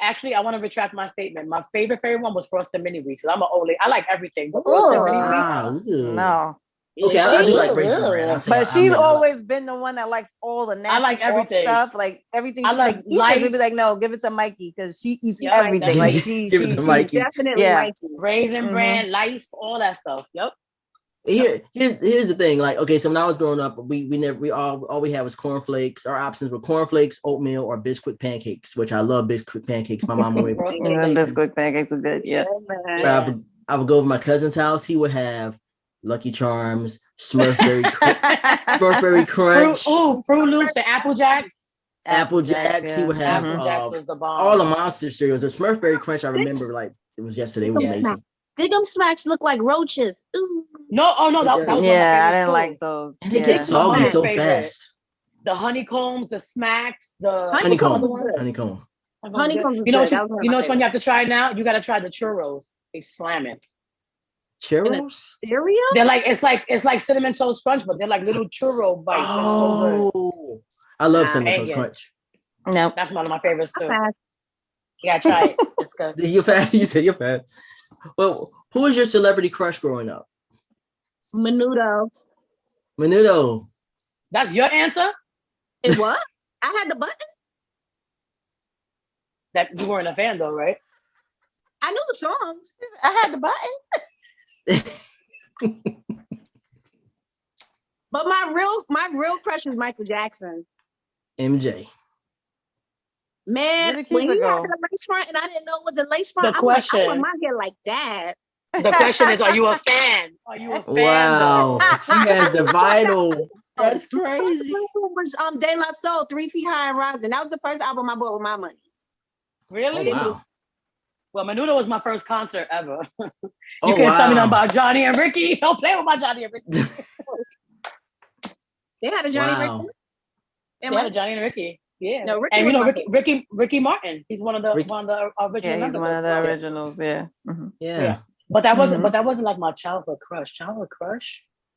actually, I want to retract my statement. My favorite one was Frosted Mini Wheats. I'm an old lady. I like everything. But Frosted Mini Wheats. No. Okay, I do like Raisin Bran. But she's always been the one that likes all the nasty everything. stuff. Like everything she like eats, we'd be like, no, give it to Mikey because she eats everything. Like she Mikey. Definitely Mikey. Raisin Bran, Life, all that stuff. Yep. Here's the thing. Like, okay, so when I was growing up, all we had was cornflakes. Our options were cornflakes, oatmeal, or Bisquick pancakes, which I love Bisquick pancakes. My mom always Bisquick pancakes were good. Yeah. I would go over my cousin's house. He would have Lucky Charms, Smurfberry Crunch. Fruit Loops and Apple Jacks. Apple Jacks. He would have all the monster cereals. The Smurfberry Crunch, I remember like it was yesterday. It was amazing. Dig'em Smacks look like roaches. Ooh. No, that was I didn't like those. And they get soggy so fast. The honeycombs, the smacks, the honeycomb. You know which one you have to try now? You got to try the churros. They slam it. Churros? Cereal? They're like it's like cinnamon toast crunch, but they're like little churro bites. Oh, so I love cinnamon toast crunch. No, that's one of my favorites too. You gotta try it. It's good. You're fat. You said you're fat. Well, who was your celebrity crush growing up? Menudo. That's your answer? It was? I had the button? That you weren't a fan though, right? I knew the songs. I had the button. But my real crush is Michael Jackson. MJ. Man, when he had the lace front and I didn't know it was a lace front, I want my hair like that. The question is, are you a fan? Are you a fan? Wow. She has the vinyl. That's crazy. Was De La Soul, 3 Feet High and Rising. That was the first album I bought with my money. Really? Oh, wow. Well, Menudo was my first concert ever. You can't tell me nothing about Johnny and Ricky. Don't play with my Johnny and Ricky. They had a Johnny Ricky. They had a Johnny and Ricky. Yeah. No, Ricky, and you know Ricky Martin. He's one of the original. Yeah, he's one of the originals. Yeah. Mm-hmm. Yeah. But that wasn't like my childhood crush.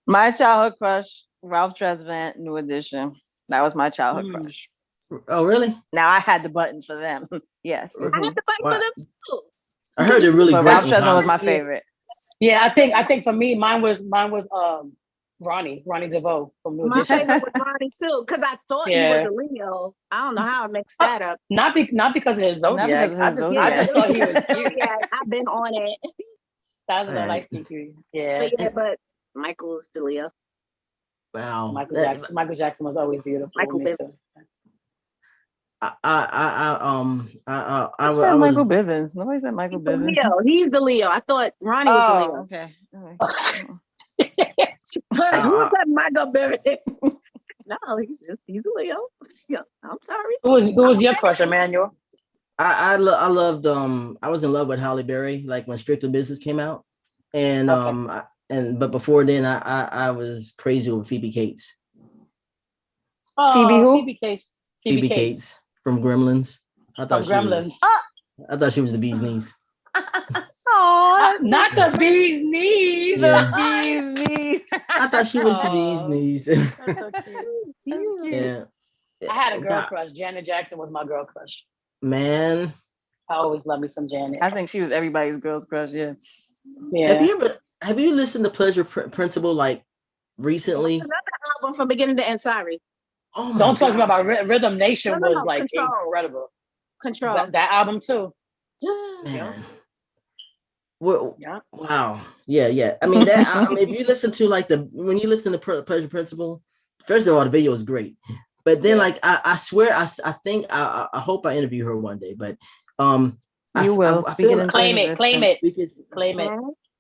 My childhood crush, Ralph Tresvant, New Edition. That was my childhood crush. Oh, really? Now I had the button for them. Yes. I had the button for them too. I heard it really great. Ralph Tresvant was my favorite. Yeah, I think for me, mine was Ronnie DeVoe from New Edition. My favorite was Ronnie too, because I thought he was a Leo. I don't know how I mixed that up. Not because of his zodiac. I just thought he was cute. Yeah, I've been on it. That was a nice cute. Yeah. But Michael's the Leo. Wow. Michael Jackson was always beautiful. Michael Bivins. I was Michael Bivins. Nobody said Michael Bivins. Leo. He's the Leo. I thought Ronnie was the Leo. Okay. Who said Michael Bivins? No, he's a Leo. Yeah, I'm sorry. Who was your crush, Emmanuel? I loved I was in love with Halle Berry, like when Strictly Business came out, and but before then I was crazy with Phoebe Cates. Oh, Phoebe who? Phoebe Cates from Gremlins. I thought I thought she was the bee's knees. Oh, not the bee's knees. Yeah. The bee's knees. I thought she was the bee's knees. That's so cute. Yeah. I had a girl crush. Janet Jackson was my girl crush. Man, I always loved me some Janet. I think she was everybody's girl's crush. Yeah. Have you listened to Pleasure Principle like recently? Another album from beginning to end. Sorry. Oh, don't talk about Rhythm Nation was like Control. incredible. Control. That album too. Man. Well, wow. Yeah. I mean, if you listen to when you listen to Pleasure Principle, first of all, the video is great. But then, I swear, I think I hope I interview her one day. But you will. Claim it.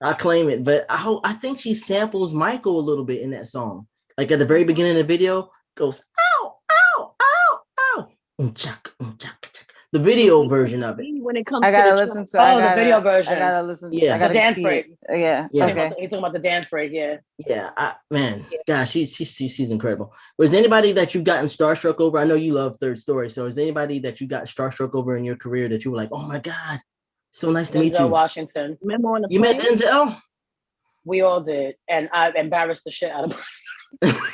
I claim it. But I think she samples Michael a little bit in that song. Like at the very beginning of the video, goes ow, ow, ow, ow. The video version of it. When it comes, the video version. I gotta listen to. Yeah, I gotta the dance see break. It. Yeah. Okay. He's talking about the dance break. Yeah. Yeah. Gosh, she's incredible. Was anybody that you've gotten starstruck over? I know you love Third Story. So is anybody that you got starstruck over in your career that you were like, oh my God, so nice to meet you? Washington. You met Denzel? We all did, and I embarrassed the shit out of myself.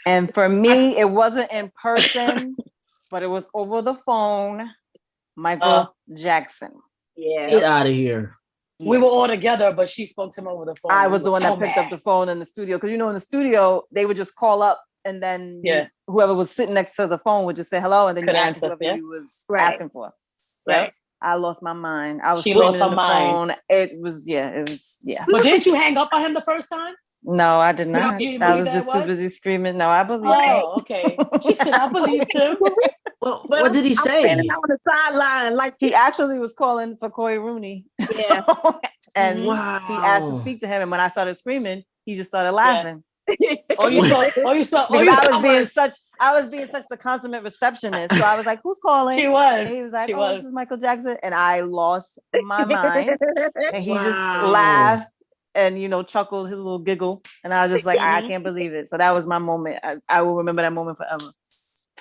And for me, it wasn't in person, but it was over the phone. Michael Jackson. Yeah. Get out of here. We were all together, but she spoke to him over the phone. I was the one that picked up the phone in the studio. Because, in the studio, they would just call up and then whoever was sitting next to the phone would just say hello. And then you ask whoever you was asking for. Right. I lost my mind. I was she screaming lost her in the mind. phone. It was. But didn't you hang up on him the first time? No, I did not. I was just too busy screaming. No, I believe it. Oh, okay. She said, I believe too. Well, what did he say? On the sideline, like he actually was calling for Coy Rooney. Yeah. And he asked to speak to him. And when I started screaming, he just started laughing. Yeah. I was being such the consummate receptionist. So I was like, who's calling? She was. And he was like, this is Michael Jackson. And I lost my mind. And he just laughed and, chuckled his little giggle. And I was just like, I can't believe it. So that was my moment. I will remember that moment forever.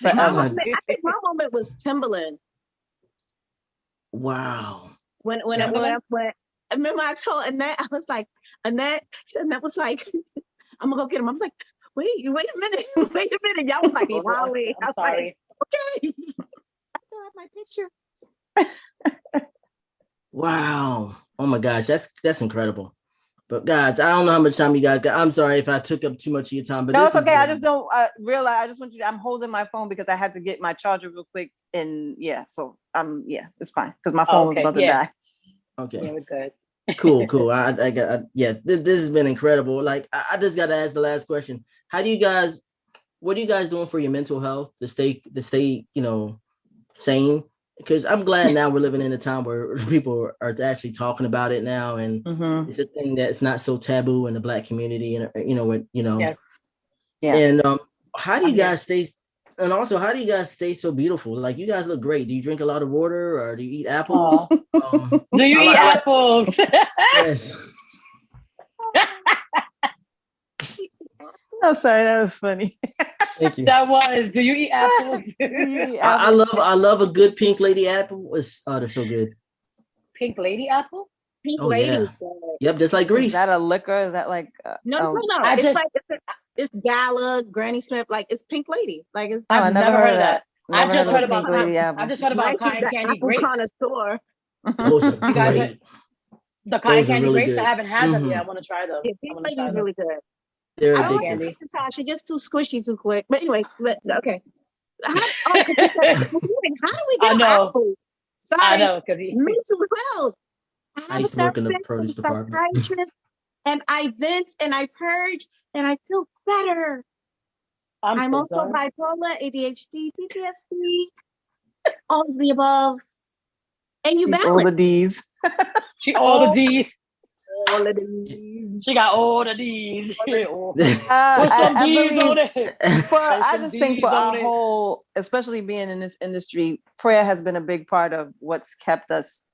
I think my moment was Timbaland. Wow. When remember I told Annette, I was like, Annette was like, I'm gonna go get him. I was like, wait a minute. Y'all was like, Lolly. I'm sorry. Like, okay. I still have my picture. Wow. Oh my gosh, that's incredible. But guys, I don't know how much time you guys got. I'm sorry if I took up too much of your time, but no, it's okay. I just don't realize. I just want you to, I'm holding my phone because I had to get my charger real quick. And so it's fine because my phone was about to die. Okay. Yeah, we're good. Cool. I got this has been incredible. Like I just got to ask the last question. What are you guys doing for your mental health to stay, sane? Because I'm glad now we're living in a time where people are actually talking about it now, and it's a thing that's not so taboo in the Black community, and Yes. Yeah. And how do you guys stay? And also, how do you guys stay so beautiful? Like, you guys look great. Do you drink a lot of water, or do you eat apples? Do you eat apples? Yes. Oh, sorry, that was funny. Thank you. That was. Do you eat apples? I love a good pink lady apple. They're so good. Pink lady apple? Pink lady. Yeah. Yep, just like Greece. Is that a liquor? Is that like no. It's Gala, Granny Smith, like it's Pink Lady. Like it's I've never heard of that. I just heard about cotton candy grapes. Connoisseur. Those are great. The cotton candy really grapes, good. I haven't had them yet. I want to try them. Yeah, Pink Lady is really good. They're addictive. She gets too squishy too quick. But anyway, okay. How do we get apples? Sorry. I know, because mental health. I used to work in the produce department. And I vent and I purge and I feel better. I'm also bipolar, ADHD, PTSD, all of the above. And you balance. All the D's. All the D's. All of these. She got all of these. I just think for our whole, especially being in this industry, prayer has been a big part of what's kept us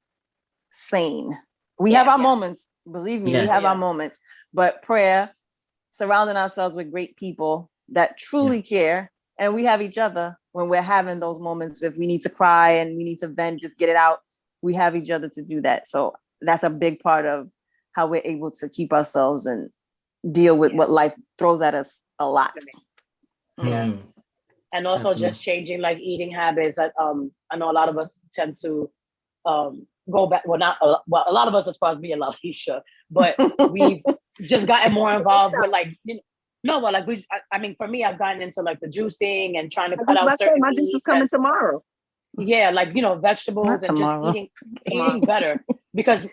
sane. We have our moments, believe me, we have our moments, but prayer, surrounding ourselves with great people that truly care, and we have each other when we're having those moments. If we need to cry and we need to vent, just get it out, we have each other to do that. So that's a big part of how we're able to keep ourselves and deal with what life throws at us a lot. Yeah. And also just changing like eating habits. I know a lot of us tend to go back. Well, a lot of us as far as me and Lalisha, but we've just gotten more involved with like, for me, I've gotten into like the juicing and trying to cut out certain my juice is coming tomorrow. Yeah, like, vegetables and just eating better, because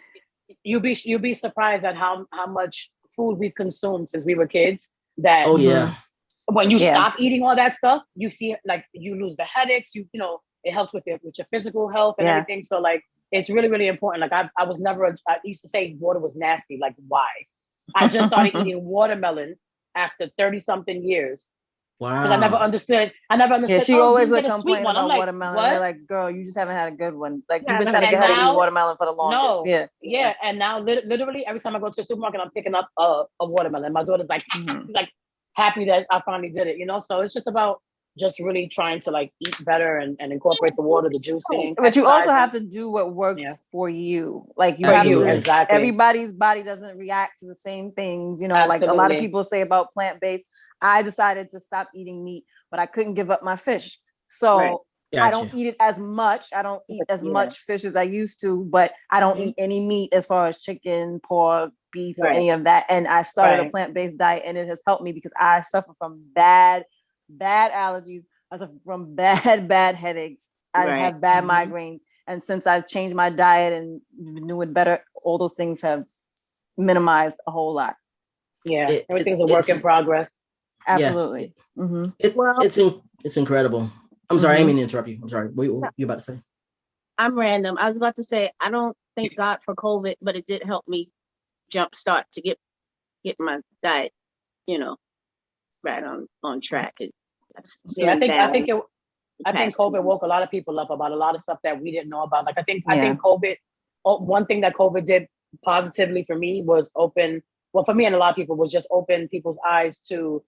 you'll be surprised at how much food we've consumed since we were kids. That when you stop eating all that stuff, you see like you lose the headaches. It helps with your physical health and everything. So like it's really, really important. Like I was never. I used to say water was nasty. Like why? I just started eating watermelon after 30-something years. Wow. Because I never understood. Yeah, she always would complain about watermelon. They're like, girl, you just haven't had a good one. Like you've been trying to get her to eat watermelon for the longest. Yeah. And now literally every time I go to the supermarket, I'm picking up a watermelon. My daughter's like, she's like happy that I finally did it. So it's just about just really trying to like eat better and incorporate the water, the juicing. But you also have to do what works for you. Like you have to, exactly. Everybody's body doesn't react to the same things. Like a lot of people say about plant-based. I decided to stop eating meat, but I couldn't give up my fish. So I don't eat it as much. I don't eat as much fish as I used to, but I don't eat any meat as far as chicken, pork, beef, or any of that. And I started a plant-based diet, and it has helped me because I suffer from bad allergies. I suffer from bad headaches. I have bad migraines. And since I've changed my diet and been doing better, all those things have minimized a whole lot. Yeah, everything's a work in progress. Absolutely. It's incredible. I'm sorry, I didn't mean to interrupt you. I'm sorry. What you about to say? I'm random. I was about to say, I don't thank God for COVID, but it did help me jumpstart to get my diet, right on track. I think COVID woke a lot of people up about a lot of stuff that we didn't know about. Like I think COVID, one thing that COVID did positively for me was open. Well, for me and a lot of people was just open people's eyes to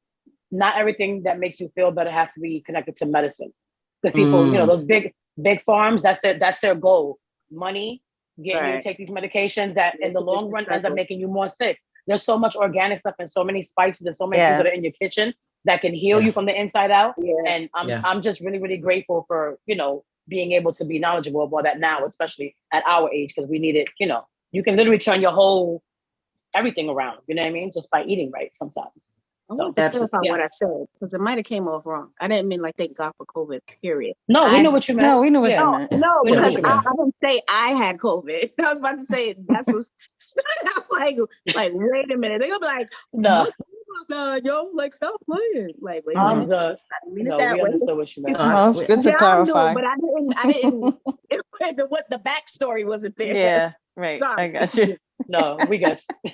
not everything that makes you feel better has to be connected to medicine. Because people, those big farms, that's their goal. Money, getting you to take these medications that in the long run ends up making you more sick. There's so much organic stuff and so many spices and so many things that are in your kitchen that can heal you from the inside out. And I'm just really, really grateful for, being able to be knowledgeable of all that now, especially at our age, because we need it, you can literally turn your whole everything around, you know what I mean? Just by eating right sometimes. I want to clarify what I said, because it might have came off wrong. I didn't mean like thank God for COVID, period. No, we know what you meant. No, we knew what you meant. No, because I didn't say I had COVID. I was about to say that's what's like, wait a minute. They're gonna be like, no. Yo, like stop playing. Like, wait a minute. We understood what you meant. It's good to clarify. But I didn't what the backstory wasn't there. Yeah, right. Sorry. I got you. No, we got you.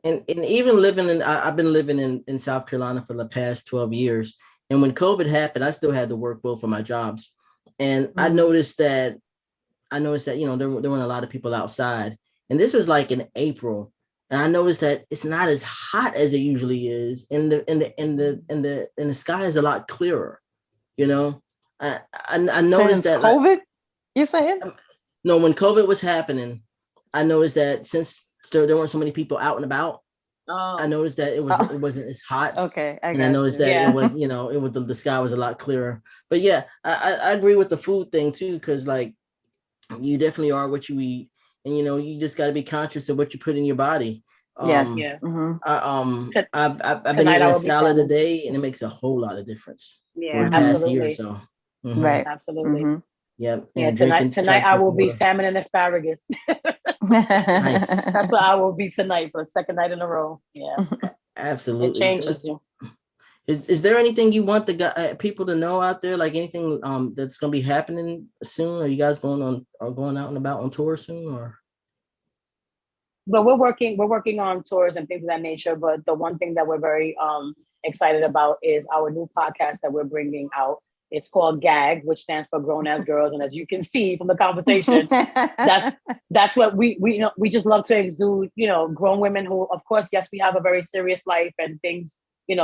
And even I've been living in South Carolina for the past 12 years. And when COVID happened, I still had to work both of my jobs. And I noticed that, there weren't a lot of people outside. And this was like in April. And I noticed that it's not as hot as it usually is. And the sky is a lot clearer. I noticed that COVID, you saying? No, when COVID was happening, I noticed that since there weren't so many people out and about. I noticed that it wasn't as hot. Okay, I noticed that it was, it was the sky was a lot clearer. But yeah, I agree with the food thing too, because like you definitely are what you eat, and you just got to be conscious of what you put in your body. Yes. I've been eating a salad a day, and it makes a whole lot of difference. Yeah, for the past year or so. Right, absolutely. Yep. Yeah, tonight I will be salmon and asparagus. Nice. That's what I will be tonight for the second night in a row. Yeah, absolutely. It changes you. Is there anything you want the people to know out there? Like anything that's going to be happening soon? Are you guys going out and about on tour soon, or? But we're working on tours and things of that nature. But the one thing that we're very excited about is our new podcast that we're bringing out. It's called GAG, which stands for Grown As Girls. And as you can see from the conversation, that's what we just love to exude, grown women who, of course, yes, we have a very serious life and things, we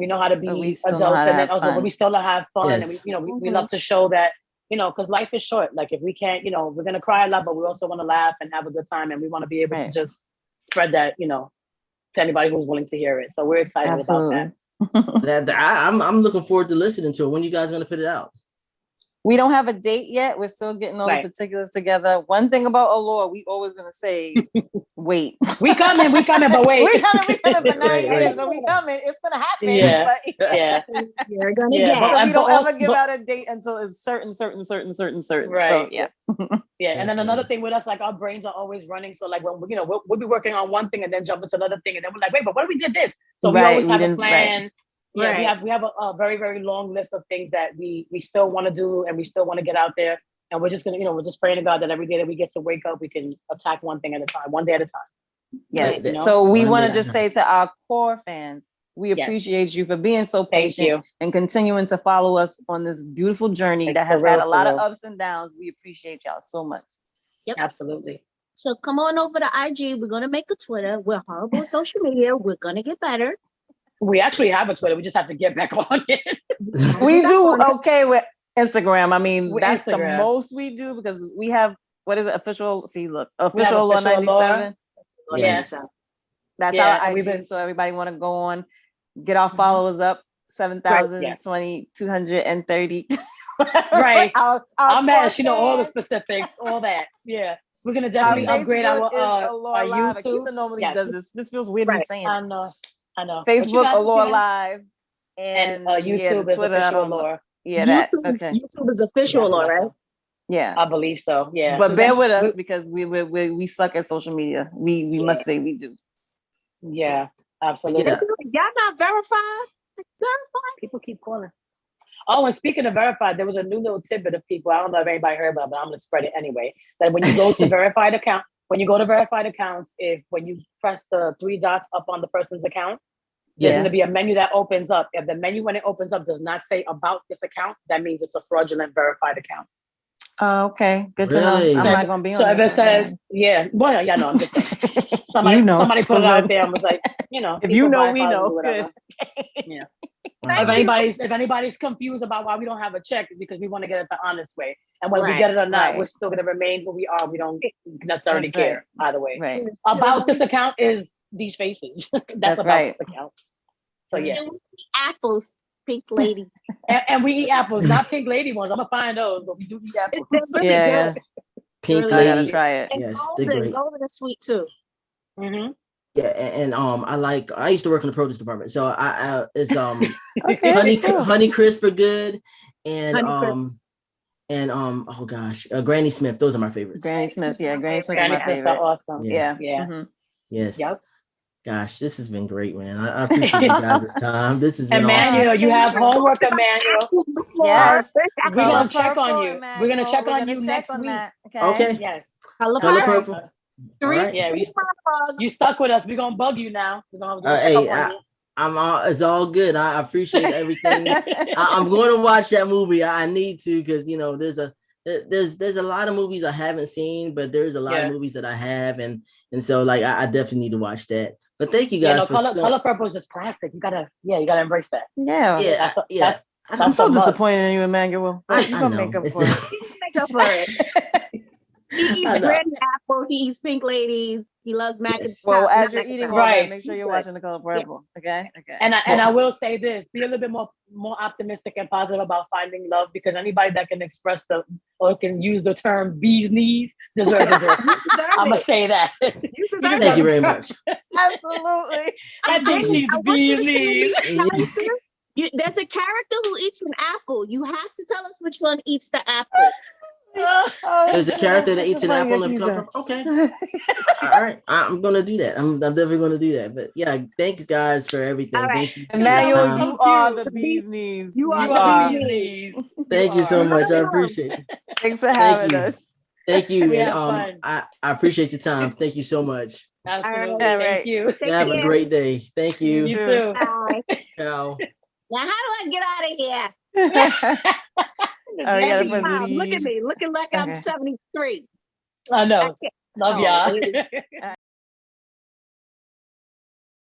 know how to be adults, and then also, but we still have fun. Yes. And we love to show that, because life is short. Like if we can't, we're going to cry a lot, but we also want to laugh and have a good time. And we want to be able to just spread that, to anybody who's willing to hear it. So we're excited about that. I'm looking forward to listening to it. When you guys going to put it out? We don't have a date yet. We're still getting all the particulars together. One thing about Allure, we always gonna say, wait. we coming, but wait. we coming for 9 years, but we coming. It's gonna happen. Yeah. You're gonna get. We don't ever give out a date until it's certain. Right. So, yeah. And then another thing with us, like our brains are always running. So like when we'll be working on one thing and then jump into another thing, and then we're like, wait, but what if we did this? So we always have a plan. Right. Yeah, we have a very, very long list of things that we still want to do and we still want to get out there. And we're just gonna, we're just praying to God that every day that we get to wake up, we can attack one thing at a time, one day at a time. Yes. So we want to just say to our core fans, we appreciate you for being so patient and continuing to follow us on this beautiful journey that has had a lot of ups and downs. We appreciate y'all so much. Yep, absolutely. So come on over to IG. We're gonna make a Twitter. We're horrible on social media. We're gonna get better. We actually have a Twitter. We just have to get back on it. We do okay with Instagram. I mean, that's the most we do because we have, what is it? Official Allure 97. Yes. That's our IG. So everybody want to go on, get our followers up, 7,230. Right. I'm mad. All the specifics, all that. Yeah. We're going to definitely upgrade our YouTube. Akissa normally does this. This feels weird to be saying. I know. Facebook Allure Live and YouTube is Twitter, official Allure. Yeah, YouTube is official Allure, right? Yeah, I believe so. Yeah, but bear with us because we suck at social media. We must say we do. Yeah, absolutely. Yeah. Y'all not verified? Verified? People keep calling. Oh, and speaking of verified, there was a new little tidbit of people. I don't know if anybody heard about it, but I'm going to spread it anyway. That when you go to verified account. When you go to verified accounts, when you press the 3 dots up on the person's account, there's going to be a menu that opens up. If the menu, when it opens up, does not say about this account, that means it's a fraudulent verified account. Okay, good to know. I'm not going to be on. So if it says, I'm just saying. Somebody put it out there and was like, if you know, we know. Good. Yeah. If anybody's confused about why we don't have a check, it's because we want to get it the honest way. And whether we get it or not, we're still going to remain who we are. We don't necessarily care either way. Right. About this account is these faces. That's about this account. So yeah. And we eat apples, Pink Lady. and we eat apples, not Pink Lady ones. I'm gonna find those, but we do eat apples. Yeah. Pink Lady. I gotta try it. And yes, golden is sweet too. Mm-hmm. Yeah, and I used to work in the produce department, so it's Okay, honey crisp are good, and oh gosh, Granny Smith, those are my favorites. Granny Smith are my favorite. favorite. Awesome. Yeah. Mm-hmm. Yes. Yep. Gosh, this has been great, man. I appreciate you guys' time. This has been Emmanuel, awesome. you have homework, Emmanuel. Yes. We're gonna check on you. We're gonna check on you next week. Okay. Yes. Color purple. Right. Yeah, you stuck with us. We're gonna bug you now. We're gonna check up on you. It's all good. I appreciate everything. I'm going to watch that movie. I need to, because there's a lot of movies I haven't seen, but there's a lot of movies that I have, and so like I definitely need to watch that. But thank you guys for color purple is just classic. You gotta embrace that. Yeah. I'm so disappointed in you, Emmanuel. You're gonna make up for it. He eats Granny Apple. He eats Pink Ladies. He loves mac and cheese. Well, as you're eating that, make sure you're watching The Color Purple. Okay. And I will say this: be a little bit more optimistic and positive about finding love, because anybody that can express or can use the term "bee's knees" deserves it. I'm gonna say that. Thank you very much. Absolutely. I think she's bee's knees. There's a character who eats an apple. You have to tell us which one eats the apple. There's a character that eats an apple and comes from. Okay. All right. I'm gonna do that. I'm definitely gonna do that. But yeah, thanks guys for everything. Right. Thank you. Emmanuel, you are the bee's knees. You are the bee's knees. Thank you so much. I appreciate it. Thanks for having us. Thank you. And I appreciate your time. Thank you so much. Absolutely. Thank you. Have a great day. Thank you. You too. Bye. Ciao. Now, how do I get out of here? Look at me, looking like I'm 73. I know. Love y'all.